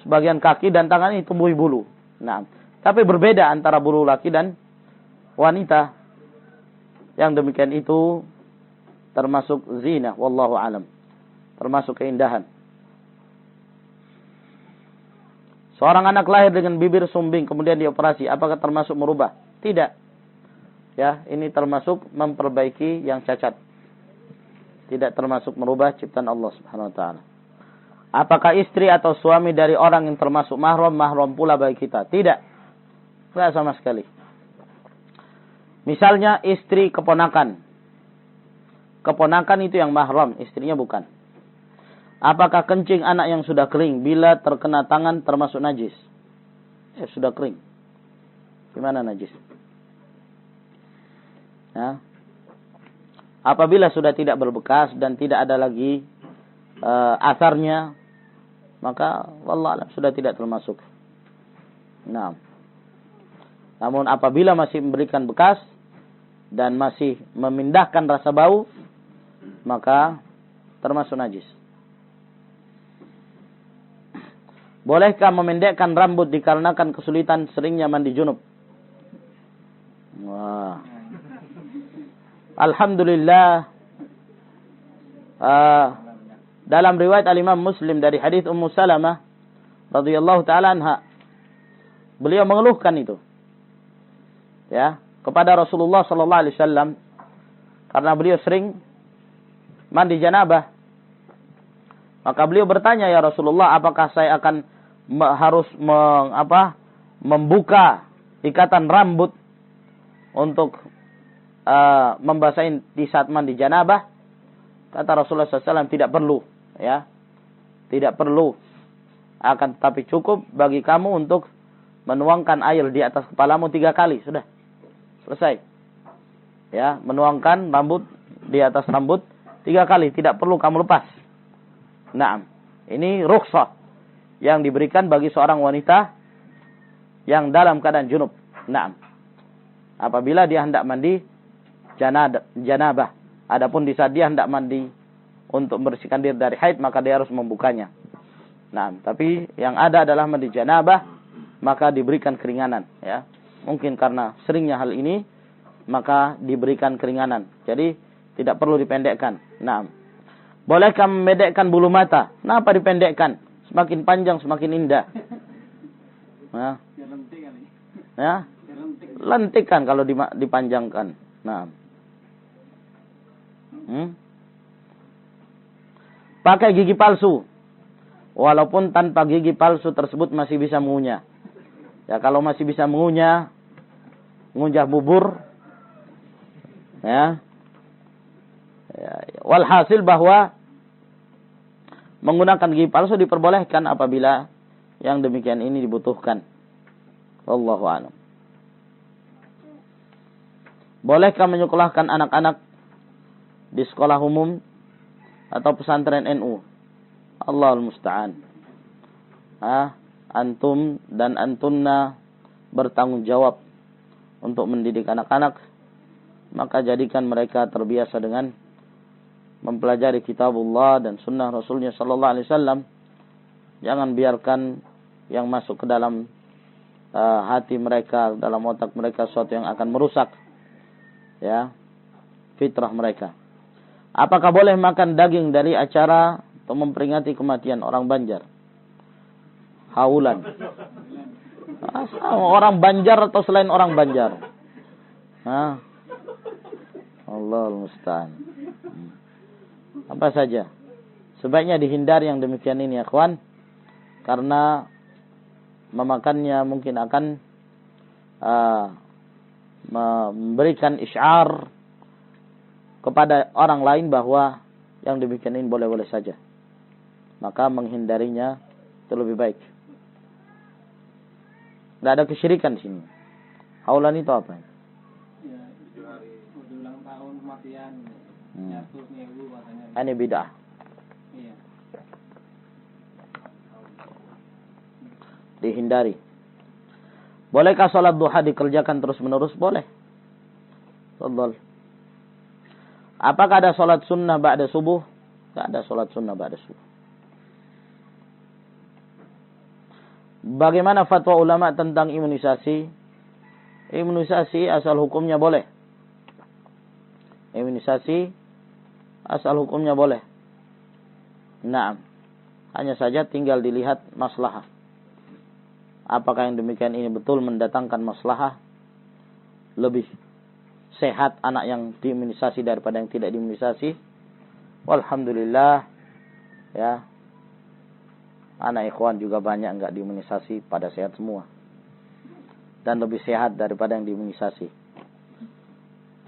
Speaker 1: sebagian kaki dan tangan ini tumbuh bulu. Naam, tapi berbeda antara bulu laki dan wanita. Yang demikian itu termasuk zina, wallahu alam, termasuk keindahan. Seorang anak lahir dengan bibir sumbing kemudian dioperasi, apakah termasuk merubah? Tidak. Ya, ini termasuk memperbaiki yang cacat. Tidak termasuk merubah ciptaan Allah Subhanahu wa taala. Apakah istri atau suami dari orang yang termasuk mahram pula bagi kita? Tidak. Tidak sama sekali. Misalnya istri keponakan. Keponakan itu yang mahram, istrinya bukan. Apakah kencing anak yang sudah kering bila terkena tangan termasuk najis? Sudah kering. Gimana najis? Ya. Apabila sudah tidak berbekas dan tidak ada lagi asarnya, maka wallah alam sudah tidak termasuk. Nah, Namun apabila masih memberikan bekas dan masih memindahkan rasa bau, maka termasuk najis. Bolehkah memendekkan rambut dikarenakan kesulitan seringnya mandi junub? Wah. Alhamdulillah. Dalam riwayat Al-Imam Muslim dari hadis Ummu Salamah radhiyallahu taala anha, beliau mengeluhkan itu, ya, kepada Rasulullah sallallahu alaihi wasallam karena beliau sering mandi janabah. Maka beliau bertanya, ya Rasulullah, apakah saya akan harus membuka ikatan rambut untuk membasahi di saat mandi janabah? Kata Rasulullah SAW, tidak perlu, ya, tidak perlu. Akan tetapi cukup bagi kamu untuk menuangkan air di atas kepalamu 3 kali, sudah selesai. Ya, menuangkan rambut di atas rambut 3 kali, tidak perlu kamu lepas. Nah, ini rukhsah yang diberikan bagi seorang wanita yang dalam keadaan junub. Nah, apabila dia hendak mandi janabah. Adapun di saat dia hendak mandi untuk membersihkan diri dari haid, maka dia harus membukanya. Nah, tapi yang ada adalah mandi janabah, maka diberikan keringanan, ya. Mungkin karena seringnya hal ini, maka diberikan keringanan. Jadi tidak perlu dipendekkan. Nah, bolehkah memendekkan bulu mata? Kenapa dipendekkan? Semakin panjang semakin indah. Nah, ya, lentik kan kalau dipanjangkan. Nah, pakai gigi palsu, walaupun tanpa gigi palsu tersebut masih bisa mengunyah. Ya, kalau masih bisa mengunyah bubur, ya. Walhasil bahwa menggunakan gigi palsu diperbolehkan apabila yang demikian ini dibutuhkan. Wallahu a'lam. Bolehkah menyekolahkan anak-anak di sekolah umum atau pesantren NU? Allahul musta'an. Antum dan antunna bertanggung jawab untuk mendidik anak-anak, maka jadikan mereka terbiasa dengan mempelajari kitabullah dan sunnah Rasulnya sallallahu alaihi wasallam. Jangan biarkan yang masuk ke dalam hati mereka, dalam otak mereka sesuatu yang akan merusak, ya, fitrah mereka. Apakah boleh makan daging dari acara atau memperingati kematian orang Banjar? Haulan. Orang Banjar atau selain orang Banjar? Allahul musta'an. Apa saja, sebaiknya dihindari yang demikian ini, ya kawan, karena memakannya mungkin akan memberikan isyar kepada orang lain bahwa yang demikian ini boleh-boleh saja. Maka menghindarinya itu lebih baik. Tidak ada kesyirikan di sini. Haulan itu apa?
Speaker 2: Ya, ulang tahun kematian.
Speaker 1: Ini bid'ah.
Speaker 2: Iya.
Speaker 1: Dihindari. Bolehkah salat duha dikerjakan terus-menerus? Boleh. Fadhal. Apakah ada salat sunnah ba'da subuh? Tidak ada salat sunnah ba'da subuh. Bagaimana fatwa ulama tentang imunisasi? Imunisasi asal hukumnya boleh. Imunisasi asal hukumnya boleh. Naam. Hanya saja tinggal dilihat maslahah. Apakah yang demikian ini betul mendatangkan maslahah? Lebih sehat anak yang diimunisasi daripada yang tidak diimunisasi? Walhamdulillah, ya. Anak ikhwan juga banyak enggak diimunisasi, pada sehat semua. Dan lebih sehat daripada yang diimunisasi.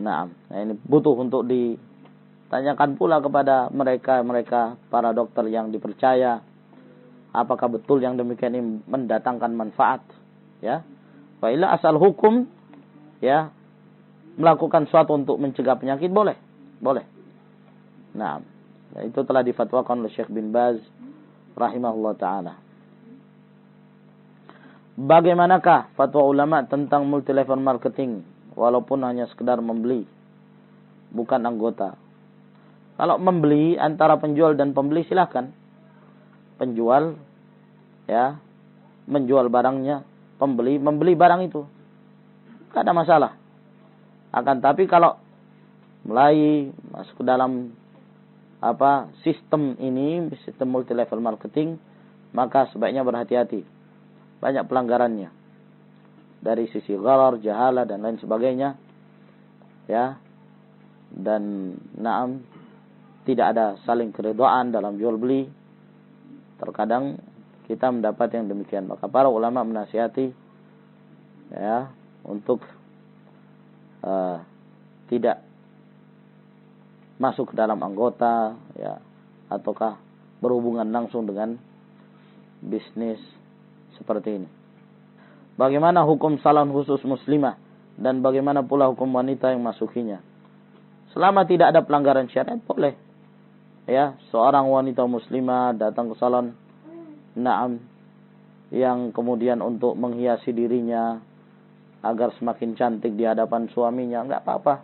Speaker 1: Nah, ini butuh untuk ditanyakan pula kepada mereka para dokter yang dipercaya, apakah betul yang demikian ini mendatangkan manfaat, ya. Wa illa asal hukum, ya, melakukan sesuatu untuk mencegah penyakit boleh. Nah, itu telah difatwakan oleh Syekh bin Baz rahimahullah taala. bagaimanakah fatwa ulama tentang multi level marketing walaupun hanya sekedar membeli, bukan anggota? Kalau membeli antara penjual dan pembeli silahkan. Penjual ya menjual barangnya, pembeli membeli barang itu, tidak ada masalah. Akan tapi kalau mulai masuk ke dalam sistem ini, sistem multi level marketing, maka sebaiknya berhati-hati. Banyak pelanggarannya dari sisi gharar, jahalah dan lain sebagainya. Ya. Dan tidak ada saling keridhaan dalam jual beli. Terkadang kita mendapat yang demikian. Maka para ulama menasihati ya untuk tidak masuk ke dalam anggota ya, ataukah berhubungan langsung dengan bisnis seperti ini. Bagaimana hukum salon khusus muslimah dan bagaimana pula hukum wanita yang masukinya? Selama tidak ada pelanggaran syariat boleh. Ya, seorang wanita muslimah datang ke salon yang kemudian untuk menghiasi dirinya agar semakin cantik di hadapan suaminya, enggak apa-apa.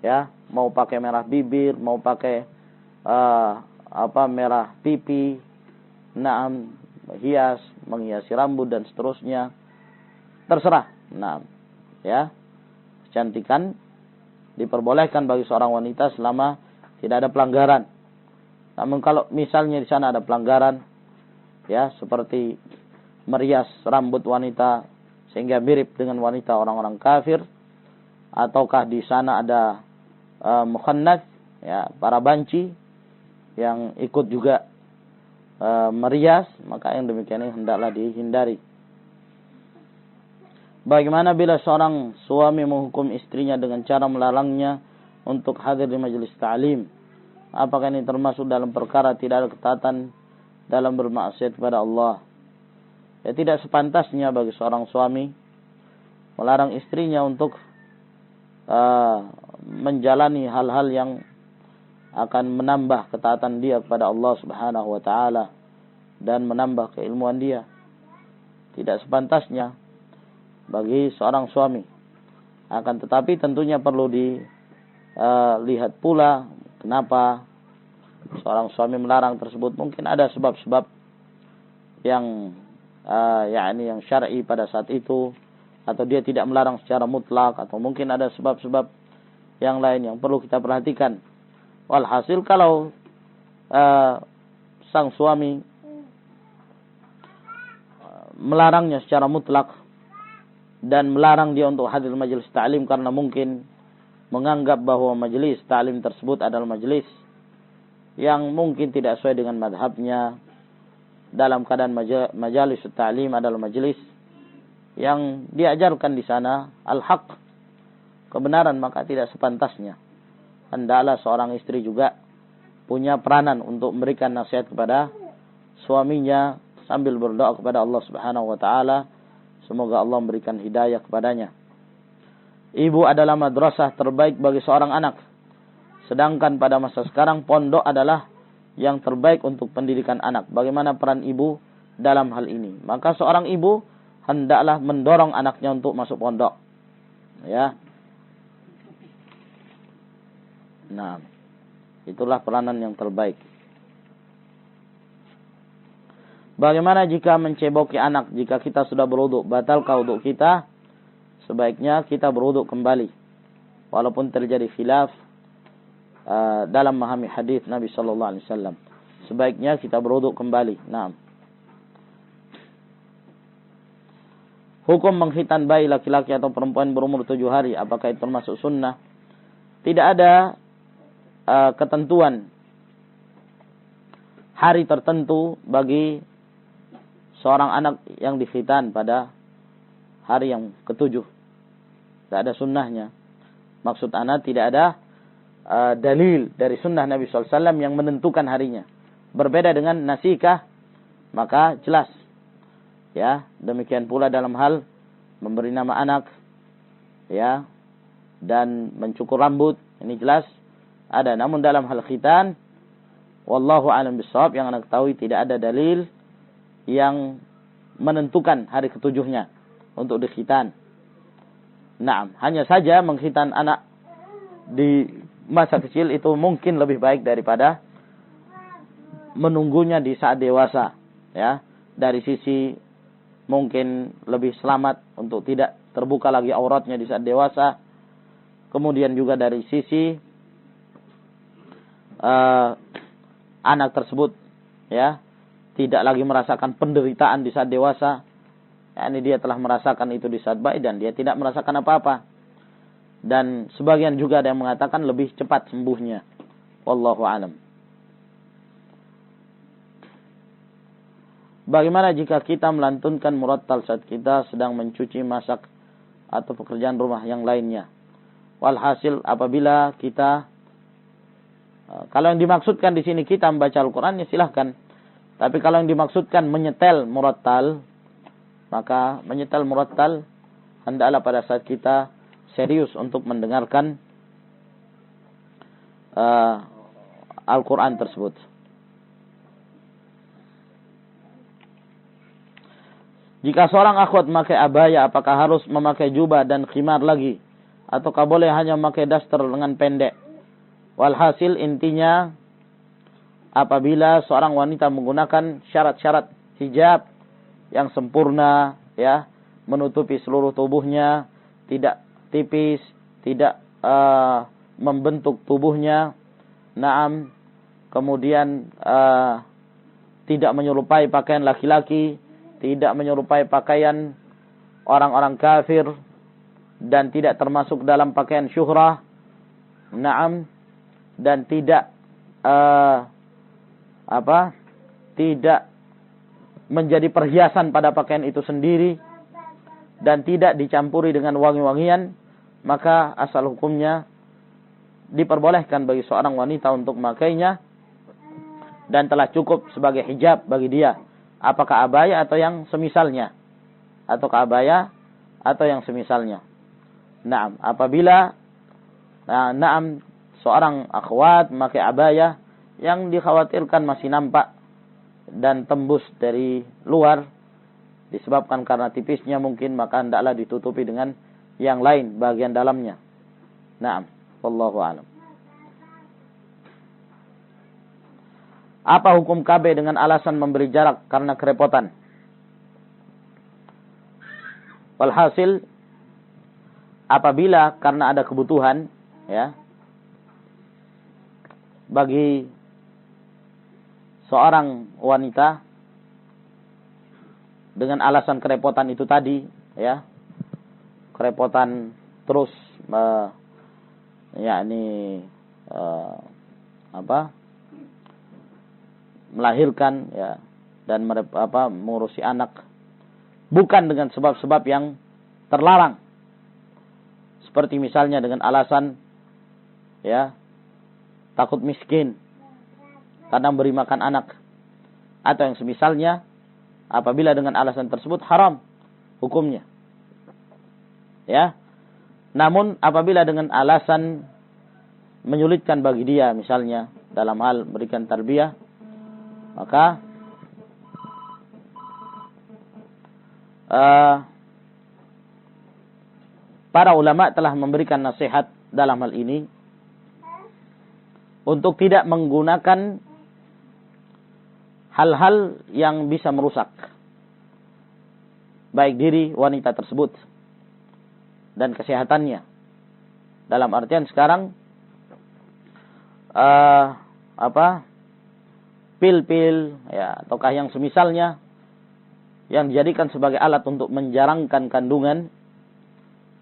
Speaker 1: Ya, mau pakai merah bibir, mau pakai merah pipi, hias, menghiasi rambut dan seterusnya, terserah. Ya, kecantikan diperbolehkan bagi seorang wanita selama tidak ada pelanggaran. Namun kalau misalnya di sana ada pelanggaran, ya seperti merias rambut wanita sehingga mirip dengan wanita orang-orang kafir, ataukah di sana ada mukhannas, ya para banci yang ikut juga merias, maka yang demikian ini hendaklah dihindari. Bagaimana bila seorang suami menghukum istrinya dengan cara melarangnya untuk hadir di majelis ta'lim? Apakah ini termasuk dalam perkara tidak ada ketaatan dalam bermaksiat kepada Allah? Ya, tidak sepantasnya bagi seorang suami melarang istrinya untuk menjalani hal-hal yang akan menambah ketaatan dia kepada Allah Subhanahu wa taala dan menambah keilmuan dia. Tidak sepantasnya bagi seorang suami. Akan tetapi tentunya perlu dilihat pula kenapa seorang suami melarang tersebut. Mungkin ada sebab-sebab yang yang syar'i pada saat itu, atau dia tidak melarang secara mutlak, atau mungkin ada sebab-sebab yang lain yang perlu kita perhatikan. Walhasil kalau sang suami melarangnya secara mutlak dan melarang dia untuk hadir majelis ta'lim karena mungkin menganggap bahwa majelis ta'lim tersebut adalah majelis yang mungkin tidak sesuai dengan madhabnya, dalam keadaan majelis ta'lim adalah majelis yang diajarkan di sana al-haq, kebenaran, maka tidak sepantasnya. Hendaklah seorang istri juga punya peranan untuk memberikan nasihat kepada suaminya sambil berdoa kepada Allah Subhanahu wa taala, semoga Allah memberikan hidayah kepadanya. Ibu adalah madrasah terbaik bagi seorang anak. Sedangkan pada masa sekarang pondok adalah yang terbaik untuk pendidikan anak. Bagaimana peran ibu dalam hal ini? Maka seorang ibu hendaklah mendorong anaknya untuk masuk pondok. Ya. Nah, itulah peranan yang terbaik. Bagaimana jika menceboki anak jika kita sudah berwudu? Batalkah wudu kita? Sebaiknya kita berwudu kembali. Walaupun terjadi khilaf dalam memahami hadis Nabi sallallahu alaihi wasallam. Sebaiknya kita berwudu kembali. Naam. Hukum menghitan bayi laki-laki atau perempuan berumur 7 hari, apakah itu termasuk sunnah? Tidak ada ketentuan hari tertentu bagi seorang anak yang dikhitan pada hari yang ke-7. Tidak ada sunnahnya. Maksud anak tidak ada dalil dari sunnah Nabi SAW yang menentukan harinya. Berbeda dengan nasikah, maka jelas. Ya, demikian pula dalam hal memberi nama anak, ya, dan mencukur rambut, ini jelas ada. Namun dalam hal khitan, wallahu a'lam bishawab, yang anak ketahui tidak ada dalil yang menentukan hari ketujuhnya untuk dikhitan. Nah, hanya saja mengkhitan anak di masa kecil itu mungkin lebih baik daripada menunggunya di saat dewasa, ya. Dari sisi mungkin lebih selamat untuk tidak terbuka lagi auratnya di saat dewasa. Kemudian juga dari sisi anak tersebut, ya, tidak lagi merasakan penderitaan di saat dewasa. Ini dia telah merasakan itu di saat bayi dan dia tidak merasakan apa-apa. Dan sebagian juga ada yang mengatakan lebih cepat sembuhnya. Wallahu a'lam. Bagaimana jika kita melantunkan murattal saat kita sedang mencuci, masak, atau pekerjaan rumah yang lainnya? Walhasil apabila kita, kalau yang dimaksudkan di sini kita membaca Al-Quran, ya silahkan. Tapi kalau yang dimaksudkan menyetel murattal, maka menyetel murattal hendaklah pada saat kita serius untuk mendengarkan Al-Quran tersebut. Jika seorang akhwat memakai abaya, apakah harus memakai jubah dan khimar lagi? Ataukah boleh hanya memakai daster lengan pendek? Walhasil intinya, apabila seorang wanita menggunakan syarat-syarat hijab yang sempurna, ya, menutupi seluruh tubuhnya, tidak tipis, tidak membentuk tubuhnya, naam, kemudian tidak menyerupai pakaian laki-laki, tidak menyerupai pakaian orang-orang kafir, dan tidak termasuk dalam pakaian syuhrah, naam, dan tidak tidak menjadi perhiasan pada pakaian itu sendiri, dan tidak dicampuri dengan wangi-wangian, maka asal hukumnya diperbolehkan bagi seorang wanita untuk memakainya dan telah cukup sebagai hijab bagi dia. Apakah abaya atau yang semisalnya? Ataukah abaya atau yang semisalnya? Naam, apabila seorang akhwat memakai abaya yang dikhawatirkan masih nampak dan tembus dari luar disebabkan karena tipisnya mungkin, maka hendaklah ditutupi dengan yang lain bagian dalamnya. Naam, wallahu a'lam. Apa hukum KB dengan alasan memberi jarak karena kerepotan? Walhasil, apabila karena ada kebutuhan, ya, bagi seorang wanita dengan alasan kerepotan itu tadi, ya, kerepotan terus melahirkan, ya, dan mengurusi anak, bukan dengan sebab-sebab yang terlarang, seperti misalnya dengan alasan, ya, takut miskin karena beri makan anak, atau yang semisalnya, apabila dengan alasan tersebut haram hukumnya, ya. Namun apabila dengan alasan menyulitkan bagi dia, misalnya dalam hal berikan tarbiyah, maka para ulama telah memberikan nasihat dalam hal ini untuk tidak menggunakan hal-hal yang bisa merusak baik diri wanita tersebut dan kesehatannya. Dalam artian sekarang pil-pil, ya, ataukah yang semisalnya yang dijadikan sebagai alat untuk menjarangkan kandungan,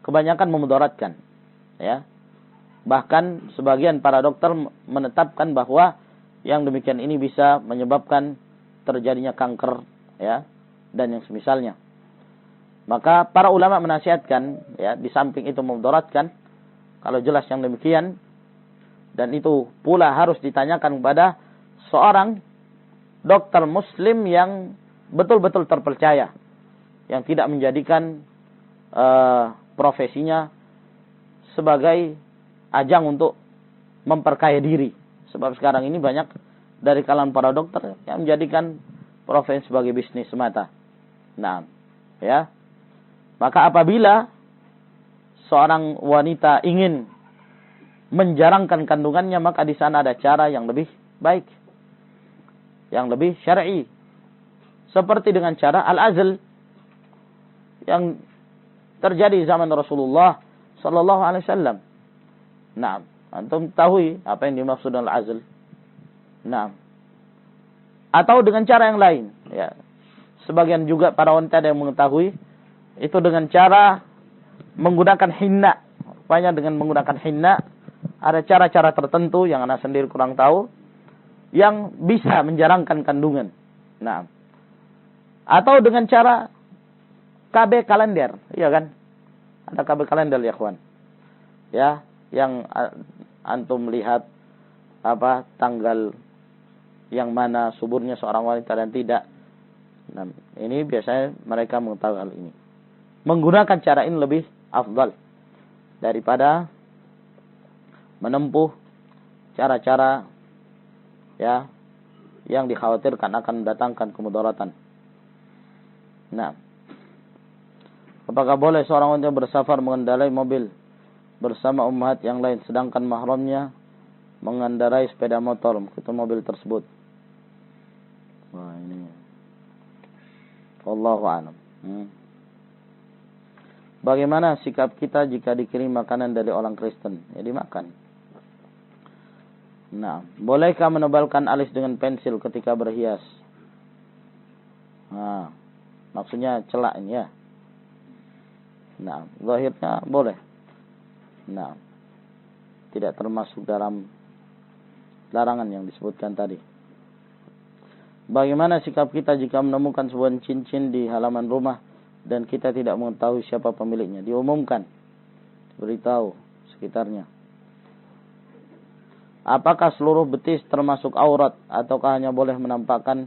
Speaker 1: kebanyakan memudaratkan, ya. Bahkan sebagian para dokter menetapkan bahwa yang demikian ini bisa menyebabkan terjadinya kanker, ya, dan yang semisalnya. Maka para ulama menasihatkan, ya, di samping itu memudaratkan, kalau jelas yang demikian, dan itu pula harus ditanyakan kepada seorang dokter muslim yang betul-betul terpercaya, yang tidak menjadikan profesinya sebagai ajang untuk memperkaya diri. Sebab sekarang ini banyak dari kalangan para dokter yang menjadikan profesi sebagai bisnis semata. Nah, ya. Maka apabila seorang wanita ingin menjarangkan kandungannya, maka di sana ada cara yang lebih baik, yang lebih syar'i. Seperti dengan cara al-azl yang terjadi zaman Rasulullah sallallahu alaihi wasallam. Nah, antum tahu apa yang dimaksud dengan al-azl? Nah, atau dengan cara yang lain, ya. Sebagian juga para wanita yang mengetahui itu dengan cara menggunakan hinna. Rupanya dengan menggunakan hinna ada cara-cara tertentu yang anak sendiri kurang tahu yang bisa menjarangkan kandungan. Nah, atau dengan cara KB kalender, iya kan? Ada KB kalender ya, kawan. Ya, yang antum lihat apa tanggal yang mana suburnya seorang wanita dan tidak. Nah, ini biasanya mereka mengetahui hal ini. Menggunakan cara ini lebih afdal daripada menempuh cara-cara ya yang dikhawatirkan akan mendatangkan kemudaratan. Nah, apakah boleh seorang wanita bersafar mengendarai mobil bersama ummahat yang lain sedangkan mahramnya mengendarai sepeda motor ke mobil tersebut? Wah, ini wallahu a'lam. Bagaimana sikap kita jika dikirim makanan dari orang Kristen? Ya dimakan. Nah, bolehkah menebalkan alis dengan pensil ketika berhias? Nah, maksudnya celak ini ya. Nah, zahirnya boleh. Nah, tidak termasuk dalam larangan yang disebutkan tadi. Bagaimana sikap kita jika menemukan sebuah cincin di halaman rumah dan kita tidak mengetahui siapa pemiliknya? Diumumkan, beritahu sekitarnya. Apakah seluruh betis termasuk aurat ataukah hanya boleh menampakkan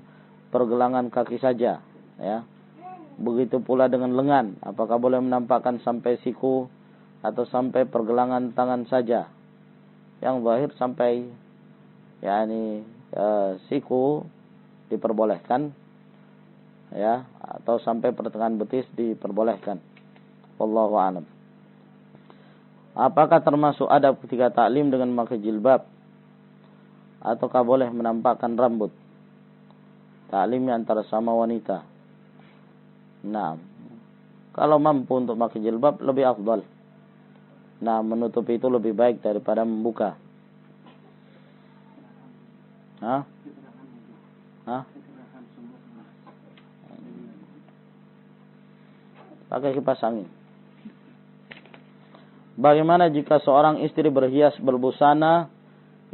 Speaker 1: pergelangan kaki saja? Ya. Begitu pula dengan lengan, apakah boleh menampakkan sampai siku atau sampai pergelangan tangan saja? Yang zahir sampai siku diperbolehkan, ya, atau sampai pertengahan betis diperbolehkan. Wallahu a'lam. Apakah termasuk adab ketika taklim dengan memakai jilbab? Ataukah boleh menampakkan rambut? Taklimnya antara sama wanita. Nah, kalau mampu untuk memakai jilbab lebih afdal. Nah, menutupi itu lebih baik daripada membuka. Hah? Pakai kipas angin. Bagaimana jika seorang istri berhias berbusana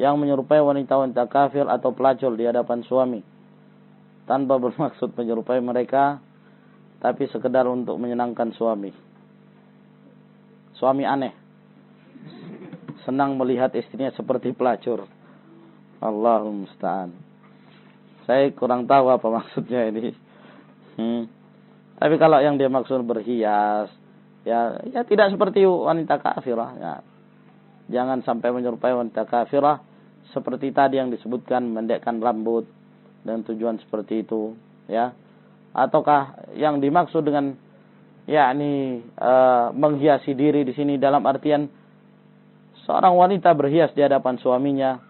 Speaker 1: yang menyerupai wanita-wanita kafir atau pelacur di hadapan suami, tanpa bermaksud menyerupai mereka, tapi sekedar untuk menyenangkan suami? Suami aneh, senang melihat istrinya seperti pelacur. Allahumma musta'an. Saya kurang tahu apa maksudnya ini. Tapi kalau yang dia maksud berhias, ya tidak seperti wanita kafirah. Ya. Jangan sampai menyerupai wanita kafirah seperti tadi yang disebutkan, mendekkan rambut dengan tujuan seperti itu, ya. Ataukah yang dimaksud dengan menghiasi diri di sini dalam artian seorang wanita berhias di hadapan suaminya,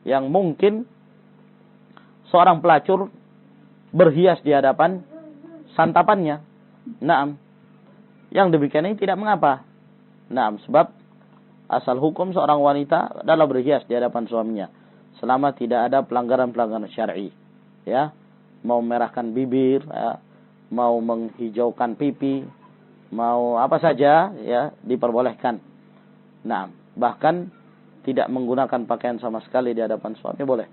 Speaker 1: yang mungkin seorang pelacur berhias di hadapan santapannya. Naam. Yang demikian ini tidak mengapa. Naam, sebab asal hukum seorang wanita adalah berhias di hadapan suaminya selama tidak ada pelanggaran-pelanggaran syar'i. Ya. Mau merahkan bibir, ya, mau menghijaukan pipi, mau apa saja, ya, diperbolehkan. Nah, bahkan tidak menggunakan pakaian sama sekali di hadapan suami boleh.